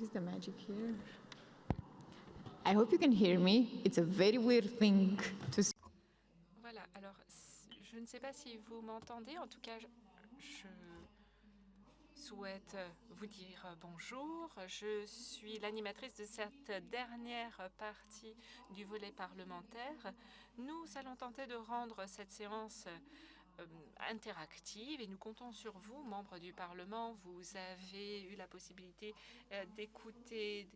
What is the magic here? I hope you can hear me. It's a very weird thing to. Voilà, alors je ne sais pas si vous m'entendez, en tout cas je souhaite vous dire bonjour. Je suis l'animatrice de cette dernière partie du volet parlementaire. Nous allons tenter de rendre cette séance interactive et nous comptons sur vous, membres du Parlement. Vous avez eu la possibilité d'écouter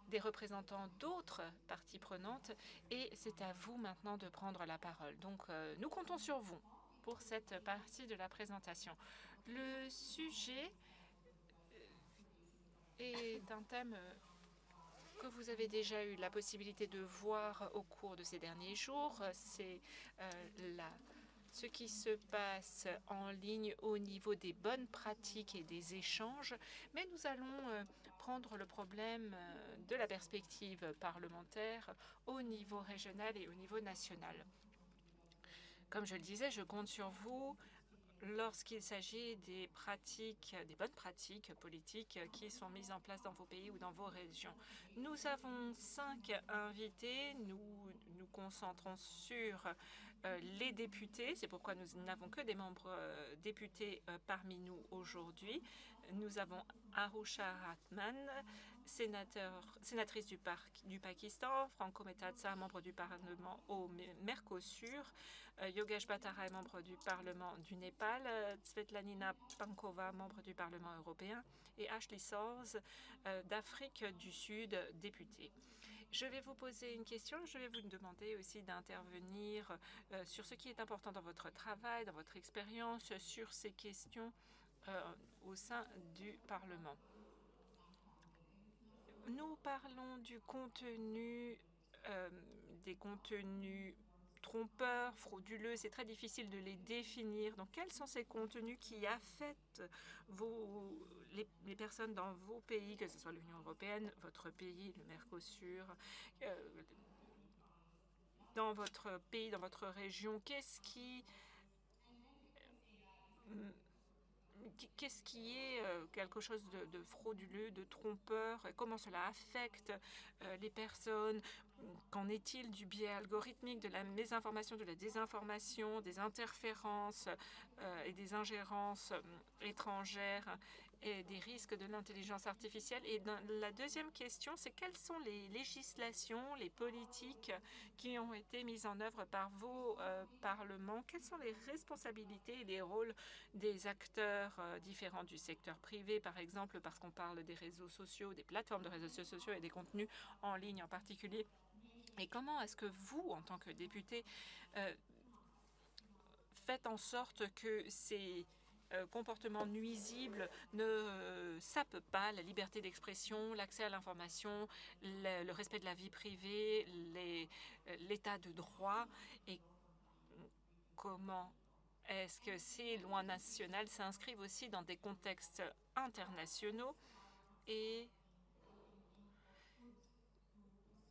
des représentants d'autres parties prenantes et c'est à vous maintenant de prendre la parole. Donc nous comptons sur vous pour cette partie de la présentation. Le sujet est un thème que vous avez déjà eu la possibilité de voir au cours de ces derniers jours. C'est ce qui se passe en ligne au niveau des bonnes pratiques et des échanges, mais nous allons prendre le problème de la perspective parlementaire au niveau régional et au niveau national. Comme je le disais, je compte sur vous lorsqu'il s'agit des pratiques, des bonnes pratiques politiques qui sont mises en place dans vos pays ou dans vos régions. Nous avons 5 invités. Nous nous concentrons sur les députés. C'est pourquoi nous n'avons que des membres députés parmi nous aujourd'hui. Nous avons Arusha Ratman, sénatrice du Pakistan, Franco Metazza, membre du Parlement au Mercosur, Yogesh Bhattacharya, membre du Parlement du Népal, Svetlana Pankova, membre du Parlement européen, et Ashley Soares d'Afrique du Sud, députée. Je vais vous poser une question. Je vais vous demander aussi d'intervenir sur ce qui est important dans votre travail, dans votre expérience, sur ces questions au sein du Parlement. Nous parlons du contenu, des contenus trompeurs, frauduleux. C'est très difficile de les définir. Donc, quels sont ces contenus qui affectent les personnes dans vos pays, que ce soit l'Union européenne, votre pays, le Mercosur, dans votre pays, dans votre région? Qu'est-ce qui est quelque chose de frauduleux, de trompeur? Comment cela affecte les personnes? Qu'en est-il du biais algorithmique, de la mésinformation, de la désinformation, des interférences et des ingérences étrangères et des risques de l'intelligence artificielle? Et la deuxième question, c'est quelles sont les législations, les politiques qui ont été mises en œuvre par vos parlements? Quelles sont les responsabilités et les rôles des acteurs différents du secteur privé, par exemple, parce qu'on parle des réseaux sociaux, des plateformes de réseaux sociaux et des contenus en ligne en particulier? Et comment est-ce que vous, en tant que député, faites en sorte que ces comportements nuisibles ne sapent pas la liberté d'expression, l'accès à l'information, le respect de la vie privée, l'état de droit? Et comment est-ce que ces lois nationales s'inscrivent aussi dans des contextes internationaux? Et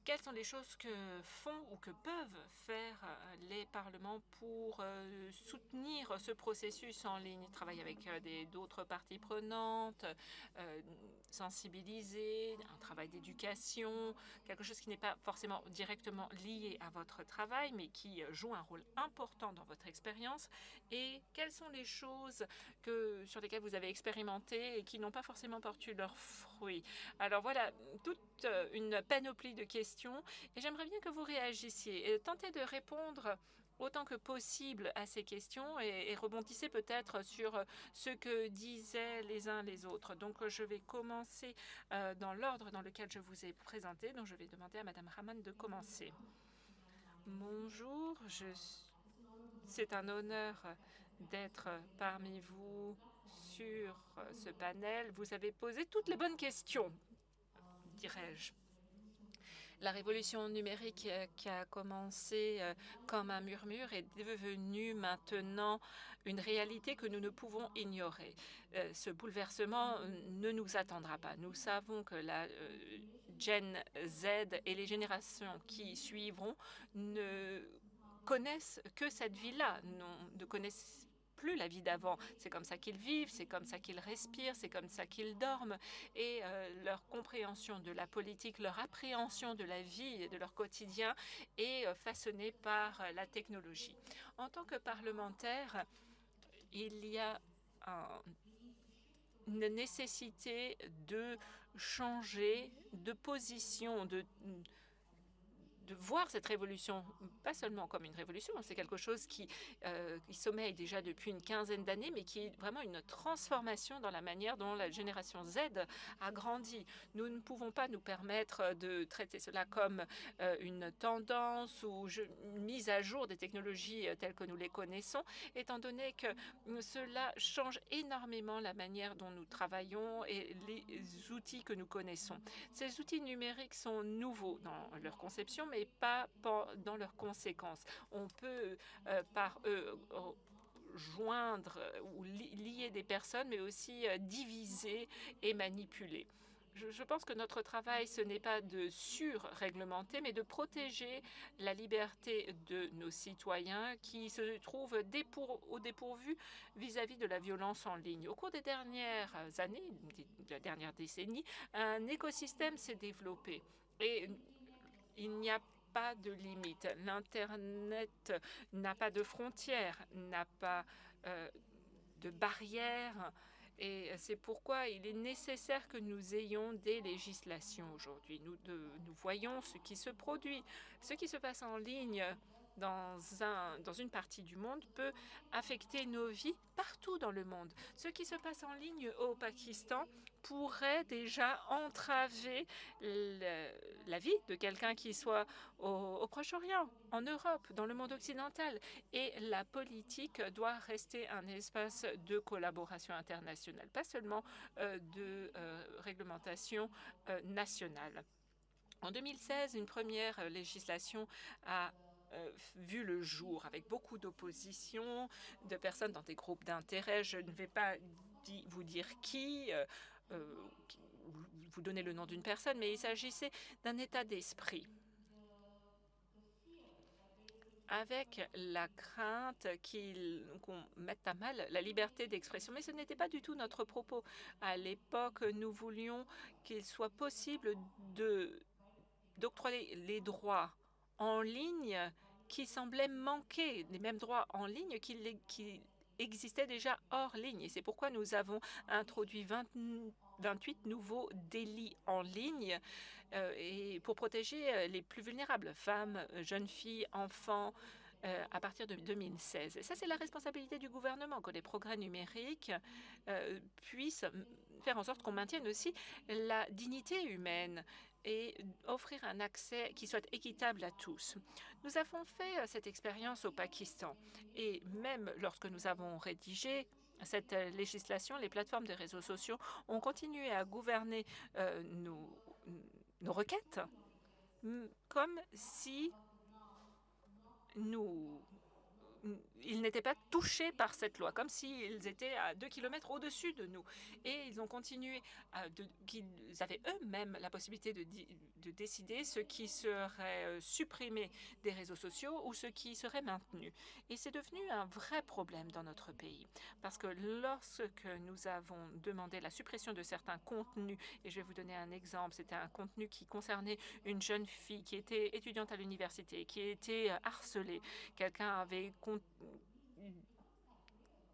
quelles sont les choses que font ou que peuvent faire les parlements pour soutenir ce processus en ligne? Travailler avec d'autres parties prenantes, sensibiliser, un travail d'éducation, quelque chose qui n'est pas forcément directement lié à votre travail, mais qui joue un rôle important dans votre expérience. Et quelles sont les choses sur lesquelles vous avez expérimenté et qui n'ont pas forcément porté leurs fruits? Alors voilà, toute une panoplie de questions. Et j'aimerais bien que vous réagissiez et tentez de répondre autant que possible à ces questions et rebondissez peut-être sur ce que disaient les uns les autres. Donc, je vais commencer dans l'ordre dans lequel je vous ai présenté. Donc, je vais demander à Madame Rahman de commencer. Bonjour, c'est un honneur d'être parmi vous sur ce panel. Vous avez posé toutes les bonnes questions, dirais-je. La révolution numérique qui a commencé comme un murmure est devenue maintenant une réalité que nous ne pouvons ignorer. Ce bouleversement ne nous attendra pas. Nous savons que la Gen Z et les générations qui suivront ne connaissent que cette vie-là, ne connaissent plus la vie d'avant. C'est comme ça qu'ils vivent, c'est comme ça qu'ils respirent, c'est comme ça qu'ils dorment. Et leur compréhension de la politique, leur appréhension de la vie et de leur quotidien est façonnée par la technologie. En tant que parlementaire, il y a une nécessité de changer de position, de voir cette révolution, pas seulement comme une révolution, c'est quelque chose qui sommeille déjà depuis une quinzaine d'années, mais qui est vraiment une transformation dans la manière dont la génération Z a grandi. Nous ne pouvons pas nous permettre de traiter cela comme une tendance ou une mise à jour des technologies telles que nous les connaissons, étant donné que cela change énormément la manière dont nous travaillons et les outils que nous connaissons. Ces outils numériques sont nouveaux dans leur conception, mais pas dans leurs conséquences. On peut par eux joindre ou lier des personnes, mais aussi diviser et manipuler. Je pense que notre travail, ce n'est pas de surréglementer, mais de protéger la liberté de nos citoyens qui se trouvent au dépourvu vis-à-vis de la violence en ligne. Au cours des dernières années, de la dernière décennie, un écosystème s'est développé et il n'y a pas de limite. L'Internet n'a pas de frontières, n'a pas de barrières. Et c'est pourquoi il est nécessaire que nous ayons des législations aujourd'hui. Nous voyons ce qui se produit. Ce qui se passe en ligne dans une partie du monde peut affecter nos vies partout dans le monde. Ce qui se passe en ligne au Pakistan pourrait déjà entraver la vie de quelqu'un qui soit au Proche-Orient, en Europe, dans le monde occidental. Et la politique doit rester un espace de collaboration internationale, pas seulement de réglementation nationale. En 2016, une première législation a vu le jour avec beaucoup d'opposition, de personnes dans des groupes d'intérêt. Je ne vais pas vous dire qui, vous donner le nom d'une personne, mais il s'agissait d'un état d'esprit avec la crainte qu'on mette à mal la liberté d'expression. Mais ce n'était pas du tout notre propos. À l'époque, nous voulions qu'il soit possible d'octroyer les droits en ligne qui semblaient manquer, les mêmes droits en ligne qui existaient déjà hors ligne. Et c'est pourquoi nous avons introduit 28 nouveaux délits en ligne et pour protéger les plus vulnérables, femmes, jeunes filles, enfants, à partir de 2016. Et ça, c'est la responsabilité du gouvernement, que les progrès numériques puissent faire en sorte qu'on maintienne aussi la dignité humaine et offrir un accès qui soit équitable à tous. Nous avons fait cette expérience au Pakistan et même lorsque nous avons rédigé cette législation, les plateformes de réseaux sociaux ont continué à gouverner nos requêtes comme si ils n'étaient pas touchés par cette loi, comme s'ils étaient à 2 kilomètres au-dessus de nous. Et ils ont continué, qu'ils avaient eux-mêmes la possibilité de décider ce qui serait supprimé des réseaux sociaux ou ce qui serait maintenu. Et c'est devenu un vrai problème dans notre pays. Parce que lorsque nous avons demandé la suppression de certains contenus, et je vais vous donner un exemple, c'était un contenu qui concernait une jeune fille qui était étudiante à l'université, qui était harcelée. Quelqu'un avait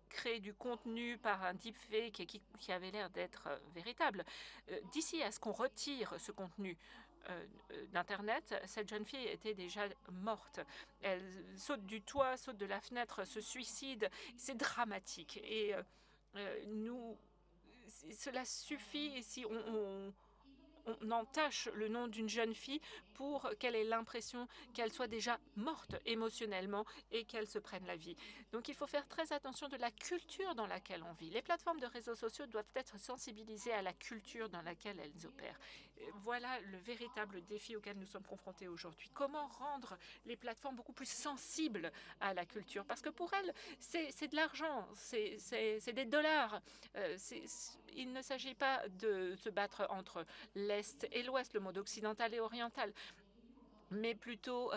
créé du contenu par un deepfake qui avait l'air d'être véritable. D'ici à ce qu'on retire ce contenu d'Internet, cette jeune fille était déjà morte. Elle saute du toit, saute de la fenêtre, se suicide. C'est dramatique. Et cela suffit si on entache le nom d'une jeune fille pour qu'elle ait l'impression qu'elle soit déjà morte émotionnellement et qu'elle se prenne la vie. Donc il faut faire très attention de la culture dans laquelle on vit. Les plateformes de réseaux sociaux doivent être sensibilisées à la culture dans laquelle elles opèrent. Voilà le véritable défi auquel nous sommes confrontés aujourd'hui. Comment rendre les plateformes beaucoup plus sensibles à la culture? Parce que pour elles, c'est de l'argent, c'est des dollars. Il ne s'agit pas de se battre entre l'Est et l'Ouest, le monde occidental et oriental, mais plutôt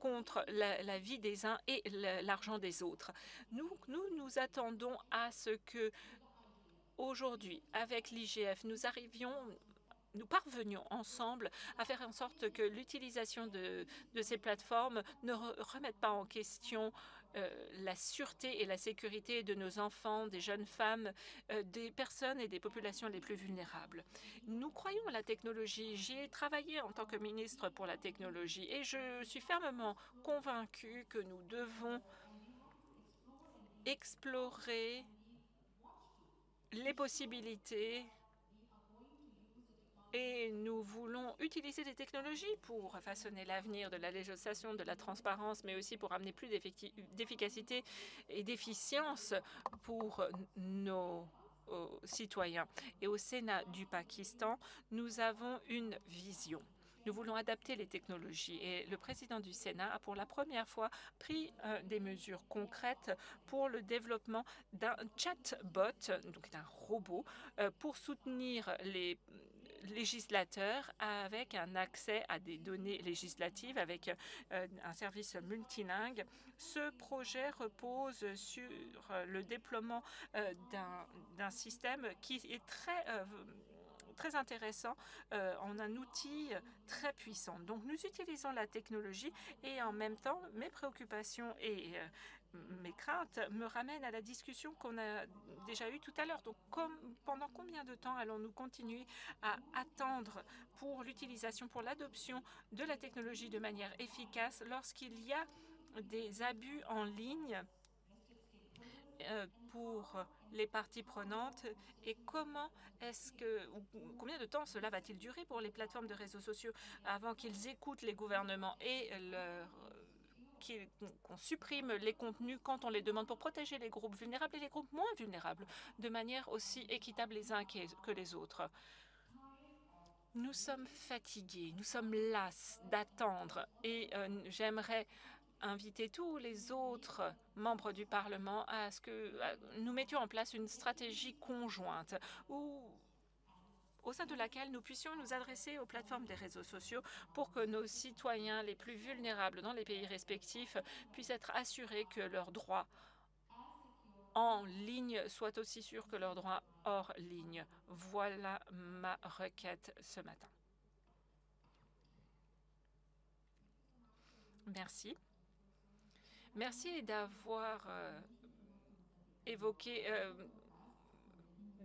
contre la vie des uns et l'argent des autres. Nous attendons à ce que, aujourd'hui, avec l'IGF, nous parvenions ensemble à faire en sorte que l'utilisation de ces plateformes ne remette pas en question la sûreté et la sécurité de nos enfants, des jeunes femmes, des personnes et des populations les plus vulnérables. Nous croyons à la technologie. J'y ai travaillé en tant que ministre pour la technologie et je suis fermement convaincue que nous devons explorer les possibilités et nous voulons utiliser les technologies pour façonner l'avenir de la législation, de la transparence, mais aussi pour amener plus d'efficacité et d'efficience pour nos citoyens. Et au Sénat du Pakistan, nous avons une vision. Nous voulons adapter les technologies et le président du Sénat a pour la première fois pris des mesures concrètes pour le développement d'un chatbot, donc d'un robot, pour soutenir les législateurs avec un accès à des données législatives avec un service multilingue. Ce projet repose sur le déploiement d'un système qui est très intéressant en un outil très puissant. Donc nous utilisons la technologie et en même temps mes préoccupations et mes craintes me ramènent à la discussion qu'on a déjà eue tout à l'heure. Donc pendant combien de temps allons-nous continuer à attendre pour l'utilisation, pour l'adoption de la technologie de manière efficace lorsqu'il y a des abus en ligne pour les parties prenantes et combien de temps cela va-t-il durer pour les plateformes de réseaux sociaux avant qu'ils écoutent les gouvernements et qu'on supprime les contenus quand on les demande pour protéger les groupes vulnérables et les groupes moins vulnérables de manière aussi équitable les uns que les autres. Nous sommes fatigués, nous sommes las d'attendre et j'aimerais inviter tous les autres membres du Parlement à ce que nous mettions en place une stratégie conjointe au sein de laquelle nous puissions nous adresser aux plateformes des réseaux sociaux pour que nos citoyens les plus vulnérables dans les pays respectifs puissent être assurés que leurs droits en ligne soient aussi sûrs que leurs droits hors ligne. Voilà ma requête ce matin. Merci. Merci d'avoir évoqué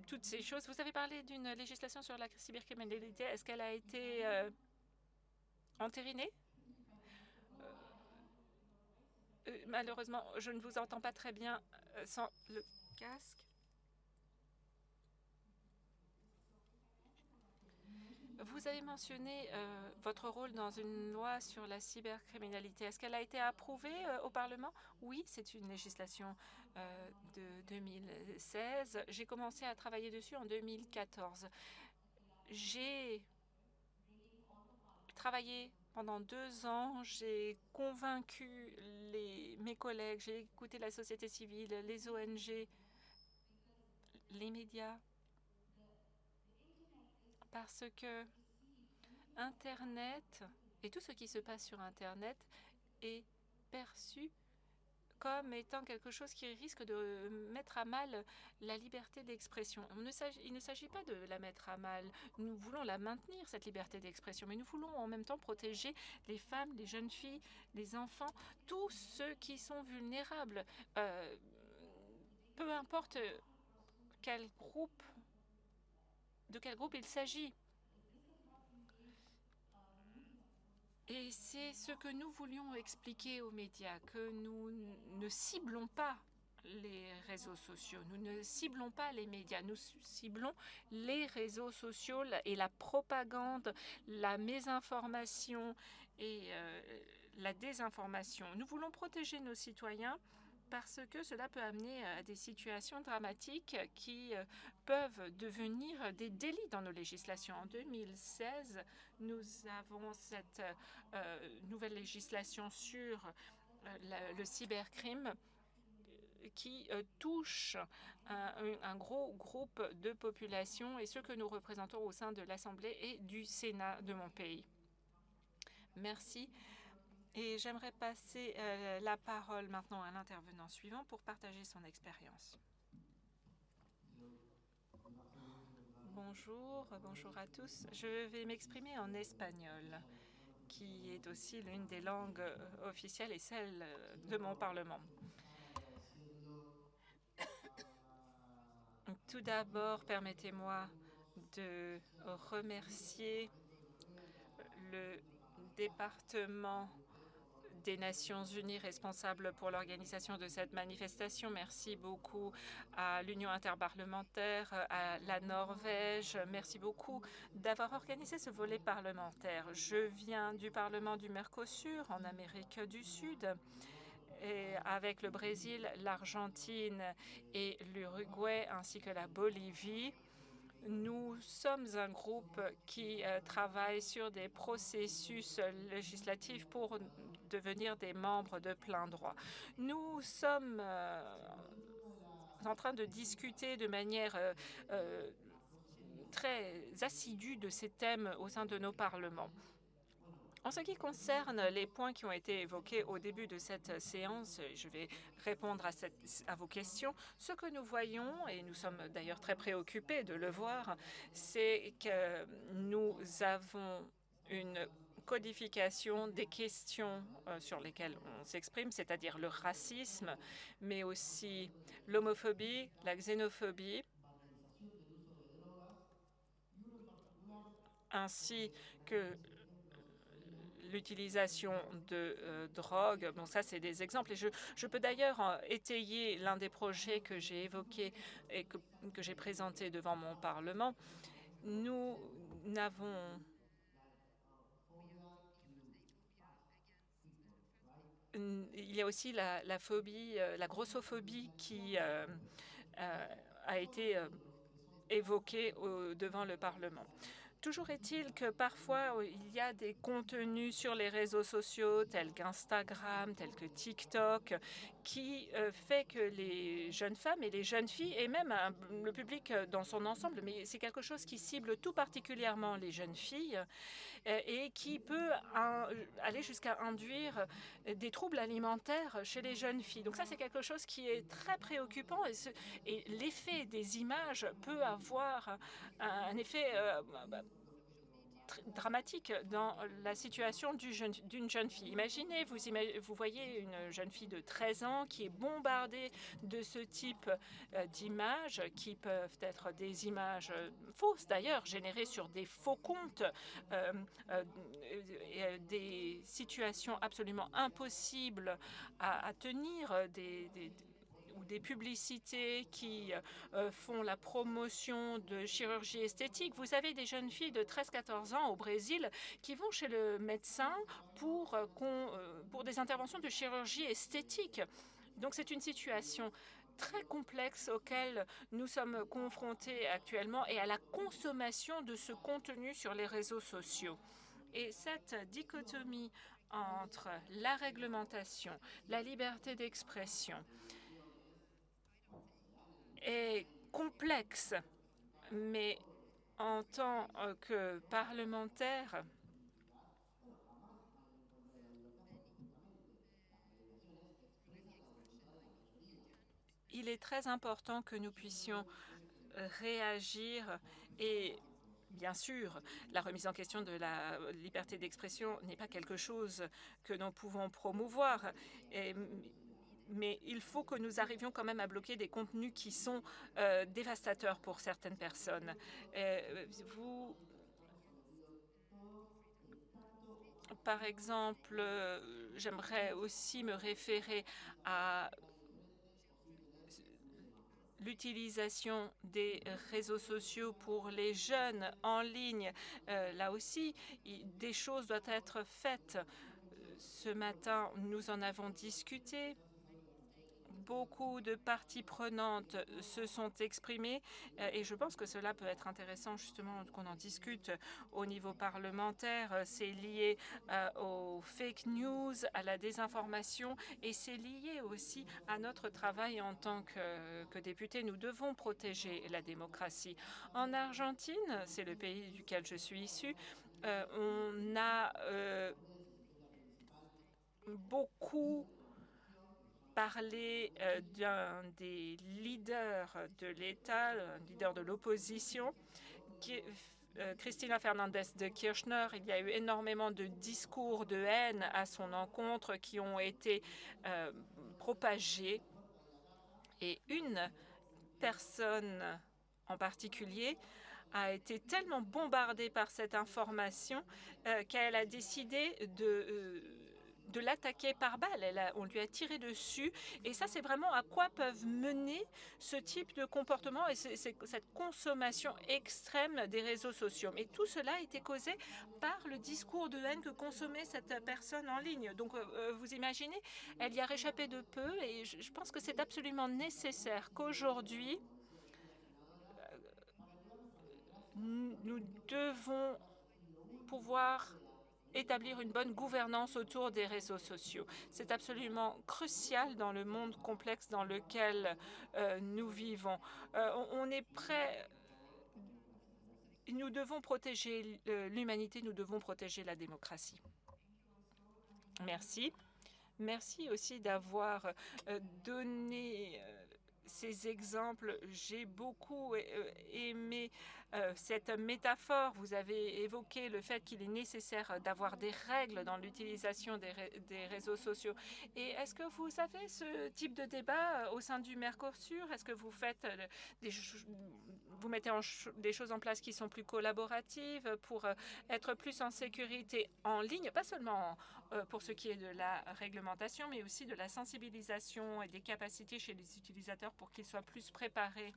toutes ces choses. Vous avez parlé d'une législation sur la cybercriminalité. Est-ce qu'elle a été entérinée? Malheureusement, je ne vous entends pas très bien sans le casque. Vous avez mentionné votre rôle dans une loi sur la cybercriminalité. Est-ce qu'elle a été approuvée au Parlement? Oui, c'est une législation de 2016. J'ai commencé à travailler dessus en 2014. J'ai travaillé pendant 2 ans. J'ai convaincu mes collègues, j'ai écouté la société civile, les ONG, les médias, parce que Internet et tout ce qui se passe sur Internet est perçu comme étant quelque chose qui risque de mettre à mal la liberté d'expression. Il ne s'agit pas de la mettre à mal. Nous voulons la maintenir, cette liberté d'expression, mais nous voulons en même temps protéger les femmes, les jeunes filles, les enfants, tous ceux qui sont vulnérables. Peu importe de quel groupe il s'agit. Et c'est ce que nous voulions expliquer aux médias, que nous ne ciblons pas les réseaux sociaux, nous ne ciblons pas les médias, nous ciblons les réseaux sociaux et la propagande, la mésinformation et la désinformation. Nous voulons protéger nos citoyens parce que cela peut amener à des situations dramatiques qui peuvent devenir des délits dans nos législations. En 2016, nous avons cette nouvelle législation sur le cybercrime qui touche un gros groupe de population et ceux que nous représentons au sein de l'Assemblée et du Sénat de mon pays. Merci. Et j'aimerais passer la parole maintenant à l'intervenant suivant pour partager son expérience. Bonjour à tous. Je vais m'exprimer en espagnol, qui est aussi l'une des langues officielles et celle de mon Parlement. Tout d'abord, permettez-moi de remercier le département des Nations Unies responsable pour l'organisation de cette manifestation. Merci beaucoup à l'Union interparlementaire, à la Norvège. Merci beaucoup d'avoir organisé ce volet parlementaire. Je viens du Parlement du Mercosur en Amérique du Sud. Et avec le Brésil, l'Argentine et l'Uruguay ainsi que la Bolivie. Nous sommes un groupe qui travaille sur des processus législatifs pour devenir des membres de plein droit. Nous sommes en train de discuter de manière très assidue de ces thèmes au sein de nos parlements. En ce qui concerne les points qui ont été évoqués au début de cette séance, je vais répondre à vos questions. Ce que nous voyons, et nous sommes d'ailleurs très préoccupés de le voir, c'est que nous avons une codification des questions sur lesquelles on s'exprime, c'est-à-dire le racisme, mais aussi l'homophobie, la xénophobie, ainsi que l'utilisation de drogue. Bon, ça, c'est des exemples. Et je peux d'ailleurs étayer l'un des projets que j'ai évoqué et que j'ai présenté devant mon Parlement. Nous n'avons il y a aussi la phobie, la grossophobie qui a été évoquée devant le Parlement. Toujours est-il que parfois, il y a des contenus sur les réseaux sociaux tels qu'Instagram, tels que TikTok, qui fait que les jeunes femmes et les jeunes filles, et même le public dans son ensemble, mais c'est quelque chose qui cible tout particulièrement les jeunes filles et qui peut aller jusqu'à induire des troubles alimentaires chez les jeunes filles. Donc ça, c'est quelque chose qui est très préoccupant et l'effet des images peut avoir un effet dramatique dans la situation d'une jeune fille. Imaginez, vous voyez une jeune fille de 13 ans qui est bombardée de ce type d'images, qui peuvent être des images fausses d'ailleurs, générées sur des faux comptes, des situations absolument impossibles à tenir, ou des publicités qui font la promotion de chirurgie esthétique. Vous avez des jeunes filles de 13-14 ans au Brésil qui vont chez le médecin pour des interventions de chirurgie esthétique. Donc c'est une situation très complexe auquel nous sommes confrontés actuellement et à la consommation de ce contenu sur les réseaux sociaux. Et cette dichotomie entre la réglementation, la liberté d'expression, est complexe, mais en tant que parlementaire, il est très important que nous puissions réagir et bien sûr, la remise en question de la liberté d'expression n'est pas quelque chose que nous pouvons promouvoir. Mais il faut que nous arrivions quand même à bloquer des contenus qui sont dévastateurs pour certaines personnes. Par exemple, j'aimerais aussi me référer à l'utilisation des réseaux sociaux pour les jeunes en ligne. Là aussi, des choses doivent être faites. Ce matin, nous en avons discuté. Beaucoup de parties prenantes se sont exprimées et je pense que cela peut être intéressant justement qu'on en discute au niveau parlementaire. C'est lié aux fake news, à la désinformation et c'est lié aussi à notre travail en tant que députés. Nous devons protéger la démocratie. En Argentine, c'est le pays duquel je suis issue, on a beaucoup parlé d'un des leaders de l'État, un leader de l'opposition, Cristina Fernandez de Kirchner. Il y a eu énormément de discours de haine à son encontre qui ont été propagés. Et une personne en particulier a été tellement bombardée par cette information qu'elle a décidé de l'attaquer par balle. On lui a tiré dessus. Et ça, c'est vraiment à quoi peuvent mener ce type de comportement et cette consommation extrême des réseaux sociaux. Mais tout cela a été causé par le discours de haine que consommait cette personne en ligne. Donc, vous imaginez, elle y a réchappé de peu. Et je pense que c'est absolument nécessaire qu'aujourd'hui, nous devons pouvoir établir une bonne gouvernance autour des réseaux sociaux. C'est absolument crucial dans le monde complexe dans lequel nous vivons. On est prêt. Nous devons protéger l'humanité, nous devons protéger la démocratie. Merci. Merci aussi d'avoir donné ces exemples. J'ai beaucoup aimé cette métaphore. Vous avez évoqué le fait qu'il est nécessaire d'avoir des règles dans l'utilisation des réseaux sociaux. Et est-ce que vous avez ce type de débat au sein du Mercosur? Est-ce que vous faites vous mettez des choses en place qui sont plus collaboratives pour être plus en sécurité en ligne, pas seulement pour ce qui est de la réglementation, mais aussi de la sensibilisation et des capacités chez les utilisateurs pour qu'ils soient plus préparés,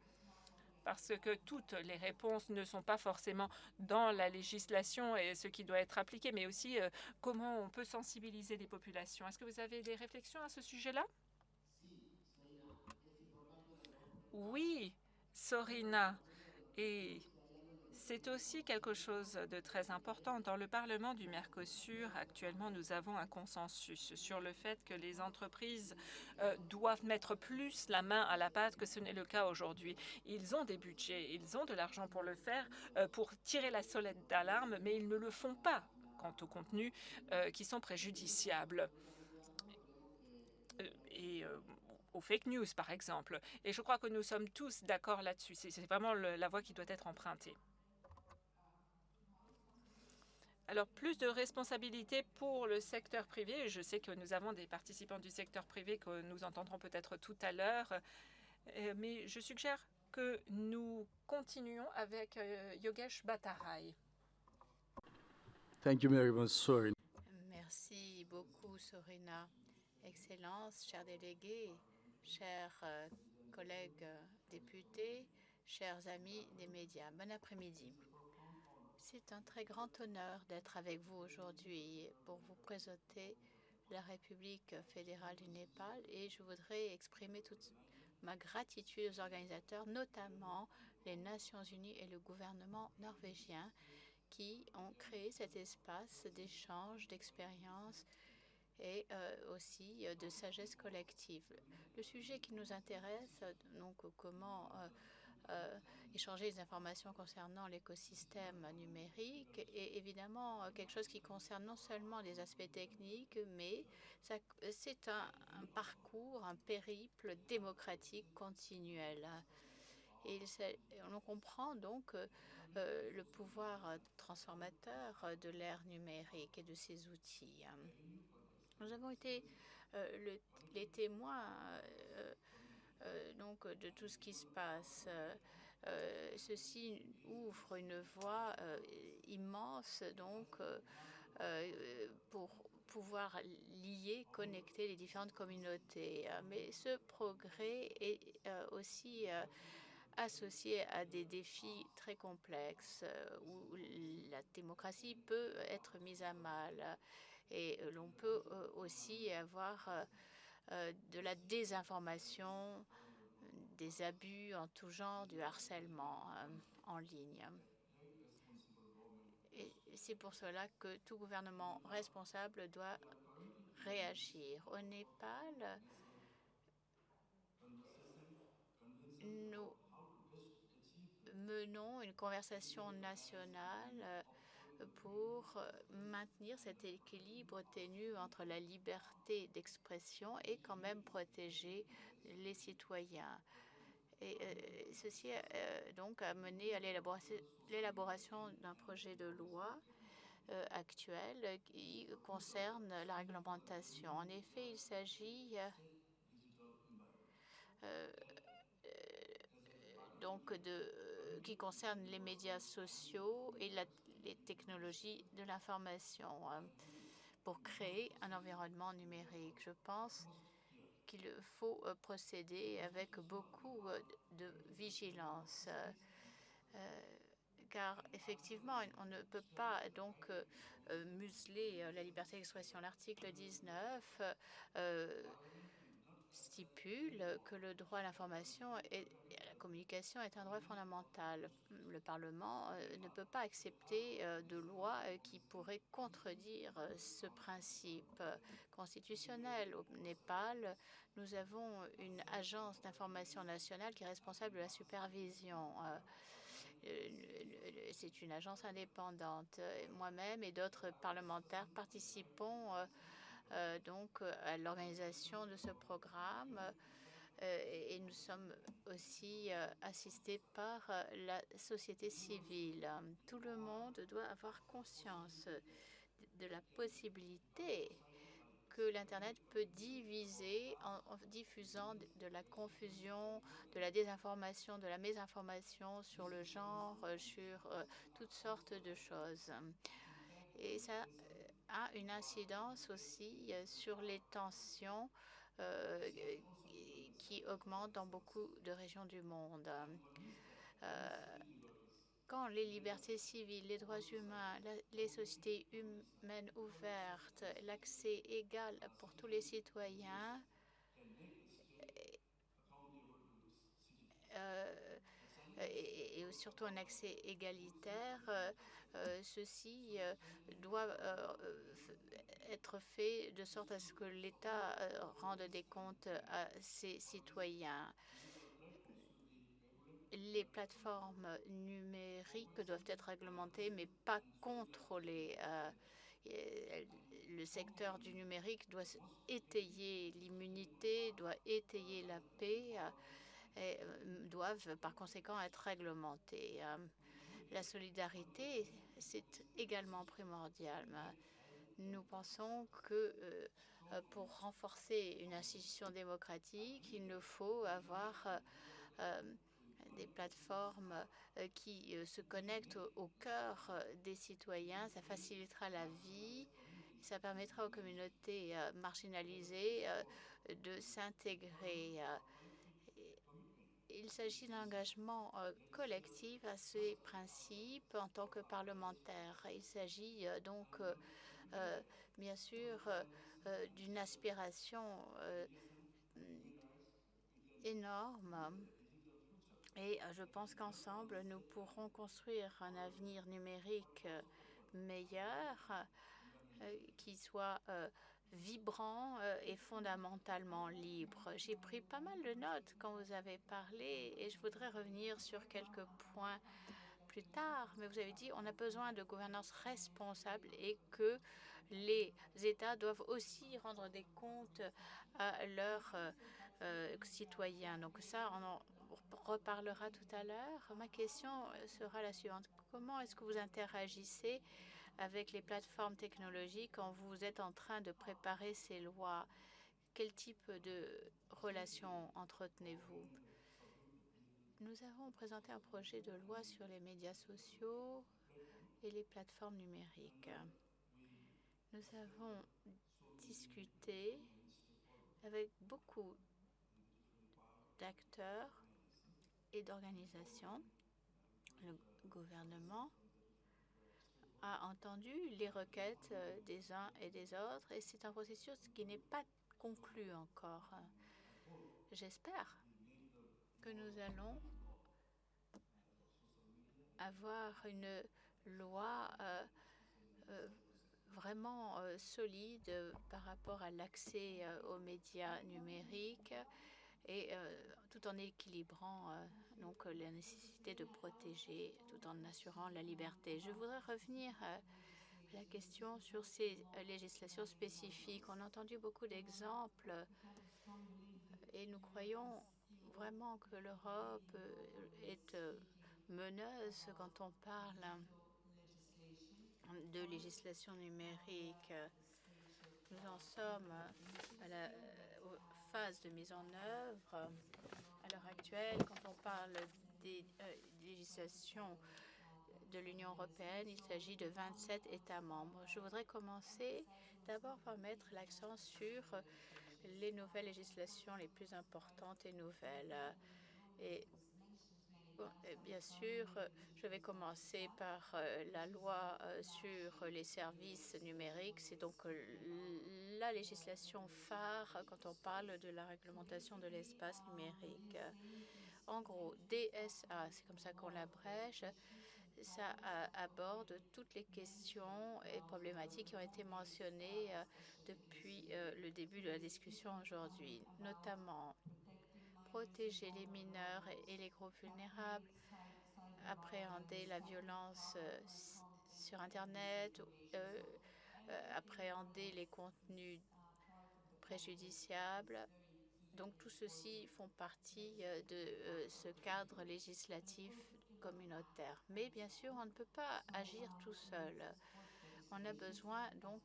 parce que toutes les réponses ne sont pas forcément dans la législation et ce qui doit être appliqué, mais aussi comment on peut sensibiliser les populations. Est-ce que vous avez des réflexions à ce sujet-là? Oui, Sorina. Et c'est aussi quelque chose de très important. Dans le Parlement du Mercosur, actuellement, nous avons un consensus sur le fait que les entreprises doivent mettre plus la main à la pâte que ce n'est le cas aujourd'hui. Ils ont des budgets, ils ont de l'argent pour le faire, pour tirer la sonnette d'alarme, mais ils ne le font pas quant aux contenus qui sont préjudiciables. Et aux fake news, par exemple. Et je crois que nous sommes tous d'accord là-dessus. C'est vraiment la voie qui doit être empruntée. Alors, plus de responsabilités pour le secteur privé. Je sais que nous avons des participants du secteur privé que nous entendrons peut-être tout à l'heure. Mais je suggère que nous continuons avec Yogesh Bhattarai. Thank you very much, Sorin. Merci beaucoup, Sorina. Excellence, chers délégués, chers collègues députés, chers amis des médias, bon après-midi. C'est un très grand honneur d'être avec vous aujourd'hui pour vous présenter la République fédérale du Népal et je voudrais exprimer toute ma gratitude aux organisateurs, notamment les Nations Unies et le gouvernement norvégien qui ont créé cet espace d'échange, d'expériences et aussi de sagesse collective. Le sujet qui nous intéresse, donc comment échanger des informations concernant l'écosystème numérique, est évidemment quelque chose qui concerne non seulement les aspects techniques, mais c'est un parcours, un périple démocratique continuel. Et on comprend donc le pouvoir transformateur de l'ère numérique et de ses outils. Nous avons été les témoins donc de tout ce qui se passe. Ceci ouvre une voie immense donc pour pouvoir lier, connecter les différentes communautés. Mais ce progrès est aussi associé à des défis très complexes où la démocratie peut être mise à mal. Et l'on peut aussi avoir de la désinformation, des abus en tout genre, du harcèlement en ligne. Et c'est pour cela que tout gouvernement responsable doit réagir. Au Népal, nous menons une conversation nationale pour maintenir cet équilibre ténu entre la liberté d'expression et quand même protéger les citoyens. Et ceci donc a mené à l'élaboration d'un projet de loi actuel qui concerne la réglementation. En effet, il s'agit donc qui concerne les médias sociaux et les technologies de l'information pour créer un environnement numérique. Je pense qu'il faut procéder avec beaucoup de vigilance. Car effectivement, on ne peut pas donc museler la liberté d'expression. L'article 19 stipule que le droit à l'information et à la communication est un droit fondamental. Le Parlement ne peut pas accepter de loi qui pourrait contredire ce principe constitutionnel. Au Népal, nous avons une agence d'information nationale qui est responsable de la supervision. C'est une agence indépendante. Moi-même et d'autres parlementaires participons donc à l'organisation de ce programme et nous sommes aussi assistés par la société civile. Tout le monde doit avoir conscience de la possibilité que l'Internet peut diviser en diffusant de la confusion, de la désinformation, de la mésinformation sur le genre, sur toutes sortes de choses. Et ça a une incidence aussi sur les tensions qui augmentent dans beaucoup de régions du monde. Quand les libertés civiles, les droits humains, les sociétés humaines ouvertes, l'accès égal pour tous les citoyens, et surtout un accès égalitaire, ceci doit être fait de sorte à ce que l'État rende des comptes à ses citoyens. Les plateformes numériques doivent être réglementées, mais pas contrôlées. Le secteur du numérique doit étayer l'immunité, doit étayer la paix et doivent par conséquent être réglementés. La solidarité, c'est également primordial. Nous pensons que pour renforcer une institution démocratique, il nous faut avoir des plateformes qui se connectent au cœur des citoyens. Ça facilitera la vie. Ça permettra aux communautés marginalisées de s'intégrer. Il s'agit d'un engagement collectif à ces principes en tant que parlementaire. Il s'agit donc bien sûr d'une aspiration énorme. Et je pense qu'ensemble, nous pourrons construire un avenir numérique meilleur, qui soit vibrant et fondamentalement libre. J'ai pris pas mal de notes quand vous avez parlé et je voudrais revenir sur quelques points plus tard. Mais vous avez dit on a besoin de gouvernance responsable et que les États doivent aussi rendre des comptes à leurs citoyens. Donc ça, on en reparlera tout à l'heure. Ma question sera la suivante. Comment est-ce que vous interagissez avec les plateformes technologiques quand vous êtes en train de préparer ces lois? Quel type de relation entretenez-vous? Nous avons présenté un projet de loi sur les médias sociaux et les plateformes numériques. Nous avons discuté avec beaucoup d'acteurs et d'organisations. Le gouvernement a entendu les requêtes des uns et des autres et c'est un processus qui n'est pas conclu encore. J'espère que nous allons avoir une loi vraiment solide par rapport à l'accès aux médias numériques et tout en équilibrant donc la nécessité de protéger tout en assurant la liberté. Je voudrais revenir à la question sur ces législations spécifiques. On a entendu beaucoup d'exemples et nous croyons vraiment que l'Europe est meneuse quand on parle de législation numérique. Nous en sommes à la phase de mise en œuvre. À l'heure actuelle, quand on parle des législations de l'Union européenne, il s'agit de 27 États membres. Je voudrais commencer d'abord par mettre l'accent sur les nouvelles législations les plus importantes et nouvelles. Et bien sûr, je vais commencer par la loi sur les services numériques. C'est donc la législation phare quand on parle de la réglementation de l'espace numérique. En gros, DSA, c'est comme ça qu'on l'abrège, ça aborde toutes les questions et problématiques qui ont été mentionnées depuis le début de la discussion aujourd'hui, notamment protéger les mineurs et les groupes vulnérables, appréhender la violence sur Internet, appréhender les contenus préjudiciables. Donc tout ceci font partie de ce cadre législatif communautaire. Mais bien sûr, on ne peut pas agir tout seul. On a besoin donc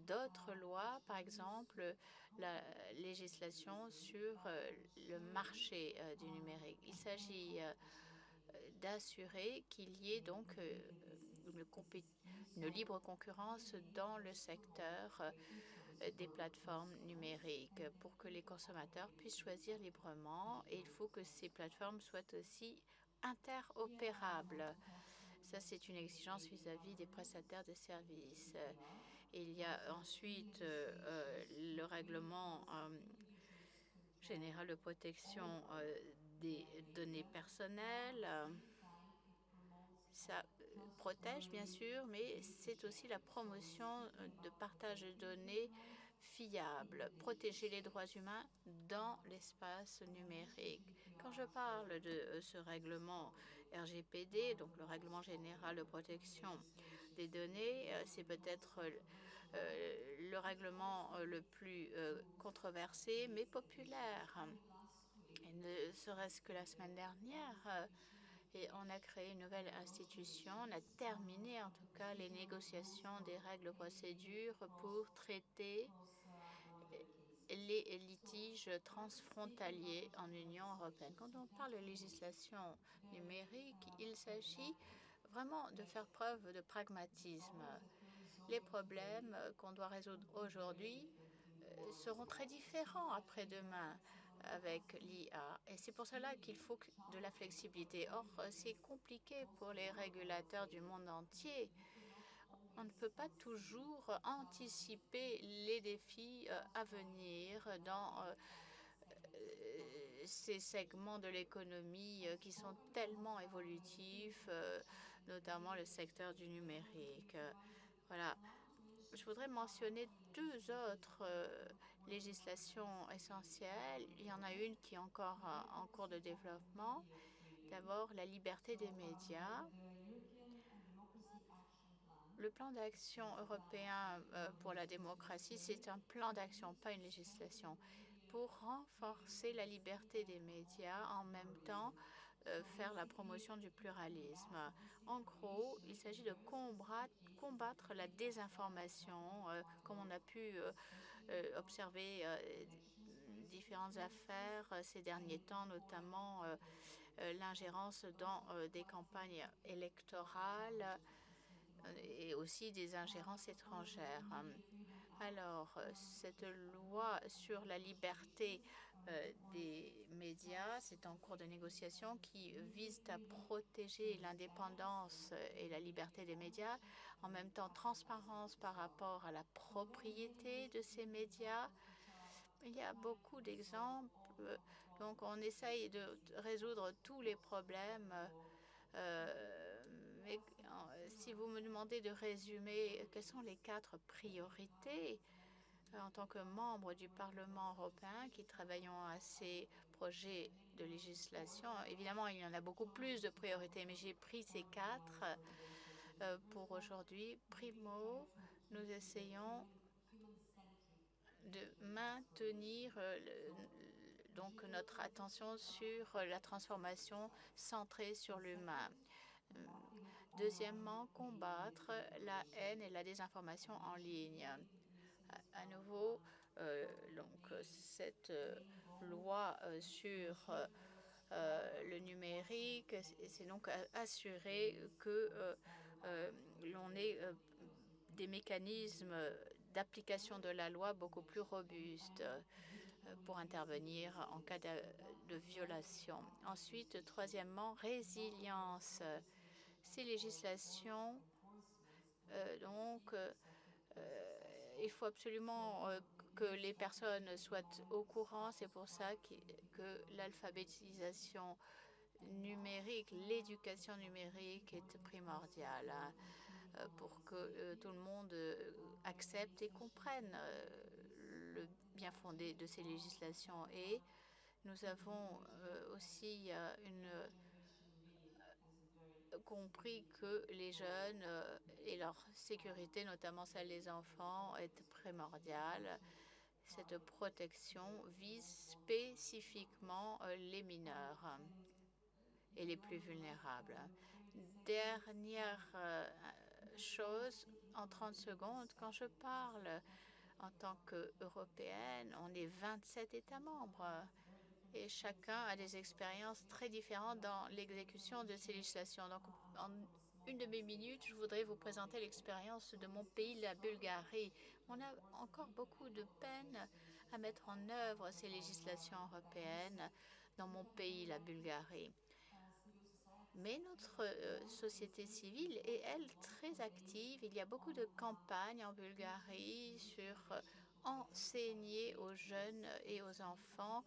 d'autres lois, par exemple la législation sur le marché du numérique. Il s'agit d'assurer qu'il y ait donc une libre concurrence dans le secteur des plateformes numériques pour que les consommateurs puissent choisir librement. Et il faut que ces plateformes soient aussi interopérables. Ça, c'est une exigence vis-à-vis des prestataires de services. Il y a ensuite le règlement général de protection des données personnelles. Ça protège, bien sûr, mais c'est aussi la promotion de partage de données fiables, protéger les droits humains dans l'espace numérique. Quand je parle de ce règlement RGPD, donc le règlement général de protection des données, c'est peut-être le règlement le plus controversé, mais populaire. Et ne serait-ce que la semaine dernière, et on a créé une nouvelle institution. On a terminé en tout cas les négociations des règles de procédure pour traiter les litiges transfrontaliers en Union européenne. Quand on parle de législation numérique, il s'agit vraiment de faire preuve de pragmatisme. Les problèmes qu'on doit résoudre aujourd'hui seront très différents après-demain avec l'IA. Et c'est pour cela qu'il faut de la flexibilité. Or, c'est compliqué pour les régulateurs du monde entier. On ne peut pas toujours anticiper les défis à venir dans ces segments de l'économie qui sont tellement évolutifs, notamment le secteur du numérique. Voilà. Je voudrais mentionner deux autres législations essentielles. Il y en a une qui est encore en cours de développement. D'abord, la liberté des médias. Le plan d'action européen pour la démocratie, c'est un plan d'action, pas une législation, pour renforcer la liberté des médias en même temps faire la promotion du pluralisme. En gros, il s'agit de combattre la désinformation, comme on a pu observer différentes affaires ces derniers temps, notamment l'ingérence dans des campagnes électorales et aussi des ingérences étrangères. Alors, cette loi sur la liberté des médias, c'est en cours de négociation qui vise à protéger l'indépendance et la liberté des médias, en même temps transparence par rapport à la propriété de ces médias. Il y a beaucoup d'exemples, donc on essaye de résoudre tous les problèmes. Mais si vous me demandez de résumer quelles sont les 4 priorités en tant que membre du Parlement européen qui travaillons à ces projets de législation. Évidemment, il y en a beaucoup plus de priorités, mais j'ai pris ces quatre pour aujourd'hui. Primo, nous essayons de maintenir donc notre attention sur la transformation centrée sur l'humain. Deuxièmement, combattre la haine et la désinformation en ligne. À nouveau, donc cette loi sur le numérique, c'est donc assurer que l'on ait des mécanismes d'application de la loi beaucoup plus robustes pour intervenir en cas de violation. Ensuite, troisièmement, résilience. Ces législations, il faut absolument que les personnes soient au courant. C'est pour ça que l'alphabétisation numérique, l'éducation numérique est primordiale pour que tout le monde accepte et comprenne le bien fondé de ces législations. Et nous avons aussi compris que les jeunes et leur sécurité, notamment celle des enfants, est primordiale. Cette protection vise spécifiquement les mineurs et les plus vulnérables. Dernière chose, en 30 secondes, quand je parle en tant qu'Européenne, on est 27 États membres et chacun a des expériences très différentes dans l'exécution de ces législations. Donc, en une de mes minutes, je voudrais vous présenter l'expérience de mon pays, la Bulgarie. On a encore beaucoup de peine à mettre en œuvre ces législations européennes dans mon pays, la Bulgarie. Mais notre société civile est, elle, très active. Il y a beaucoup de campagnes en Bulgarie sur enseigner aux jeunes et aux enfants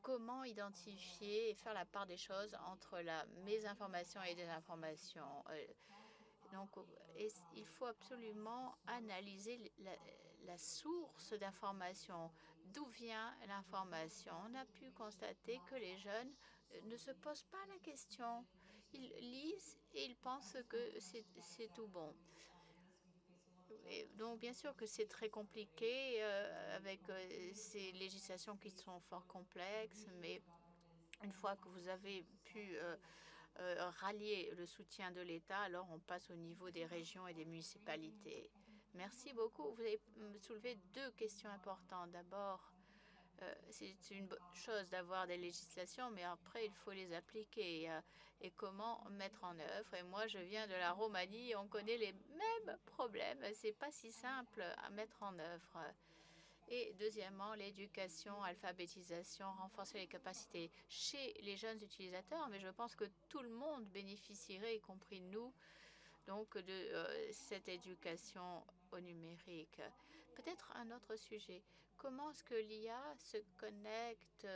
comment identifier et faire la part des choses entre la mésinformation et désinformation. Donc, il faut absolument analyser la source d'information. D'où vient l'information? On a pu constater que les jeunes ne se posent pas la question. Ils lisent et ils pensent que c'est tout bon. Et donc, bien sûr que c'est très compliqué avec ces législations qui sont fort complexes, mais une fois que vous avez pu rallier le soutien de l'État, alors on passe au niveau des régions et des municipalités. Merci beaucoup. Vous avez soulevé deux questions importantes. D'abord, c'est une chose d'avoir des législations, mais après, il faut les appliquer et comment mettre en œuvre. Et moi, je viens de la Roumanie, on connaît les mêmes problèmes. C'est pas si simple à mettre en œuvre. Et deuxièmement, l'éducation, alphabétisation, renforcer les capacités chez les jeunes utilisateurs. Mais je pense que tout le monde bénéficierait, y compris nous, donc de cette éducation au numérique. Peut-être un autre sujet. Comment est-ce que l'IA se connecte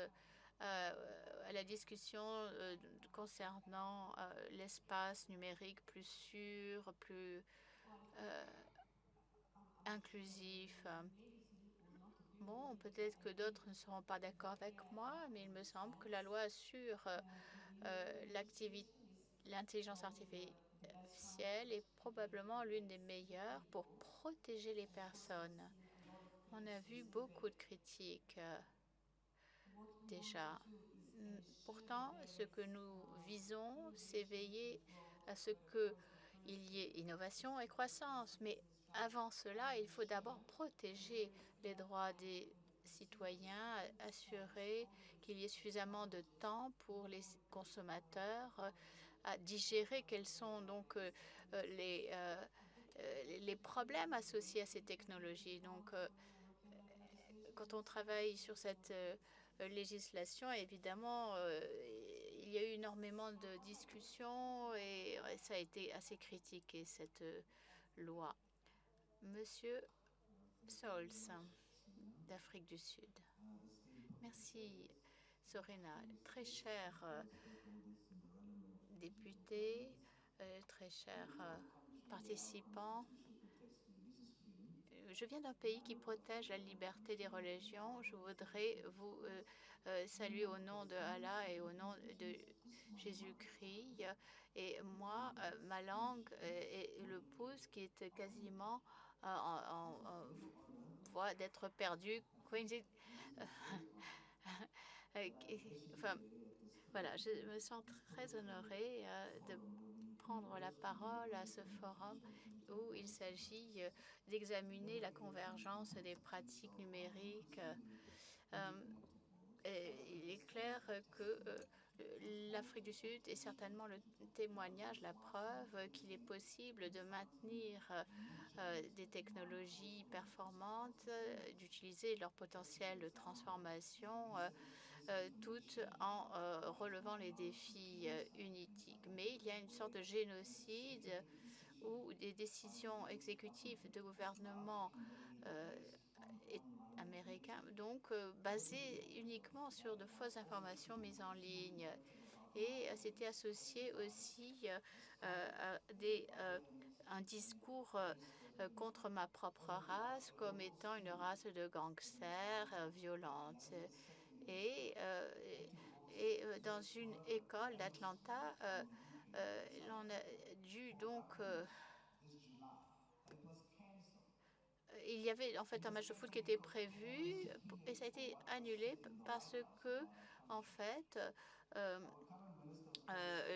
à la discussion concernant l'espace numérique plus sûr, plus inclusif? Bon, peut-être que d'autres ne seront pas d'accord avec moi, mais il me semble que la loi sur l'intelligence artificielle est probablement l'une des meilleures pour protéger les personnes. On a vu beaucoup de critiques déjà. Pourtant, ce que nous visons, c'est veiller à ce qu'il y ait innovation et croissance. Mais avant cela, il faut d'abord protéger les droits des citoyens, assurer qu'il y ait suffisamment de temps pour les consommateurs à digérer quels sont donc les problèmes associés à ces technologies. Donc, quand on travaille sur cette législation, évidemment, il y a eu énormément de discussions et ça a été assez critiqué, cette loi. Monsieur Souls, d'Afrique du Sud. Merci, Sorena. Très cher député, très cher participant. Je viens d'un pays qui protège la liberté des religions. Je voudrais vous saluer au nom de Allah et au nom de Jésus-Christ. Et moi, ma langue est le pouce qui est quasiment en voie d'être perdu. Enfin, voilà, je me sens très honorée de prendre la parole à ce forum où il s'agit d'examiner la convergence des pratiques numériques. Il est clair que l'Afrique du Sud est certainement le témoignage, la preuve qu'il est possible de maintenir des technologies performantes, d'utiliser leur potentiel de transformation tout en relevant les défis UNITIC. Mais il y a une sorte de génocide où des décisions exécutives de gouvernement américains, donc basées uniquement sur de fausses informations mises en ligne. Et c'était associé aussi à un discours contre ma propre race comme étant une race de gangsters violente. Et, dans une école d'Atlanta, l'on a dû donc il y avait en fait un match de foot qui était prévu et ça a été annulé parce que en fait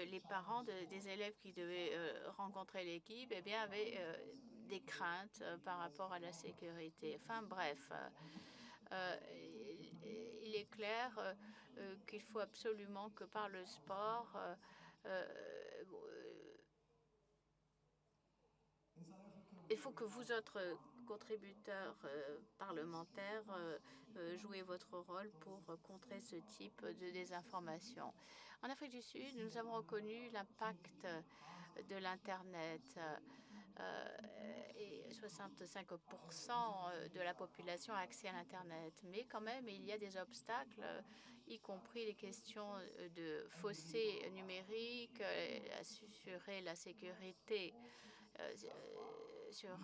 les parents des élèves qui devaient rencontrer l'équipe eh bien avaient des craintes par rapport à la sécurité. Enfin bref, il est clair qu'il faut absolument que par le sport il faut que vous autres contributeurs parlementaires jouez votre rôle pour contrer ce type de désinformation. En Afrique du Sud, nous avons reconnu l'impact de l'Internet. Et 65% de la population a accès à l'Internet. Mais quand même, il y a des obstacles, y compris les questions de fossés numériques, assurer la sécurité sur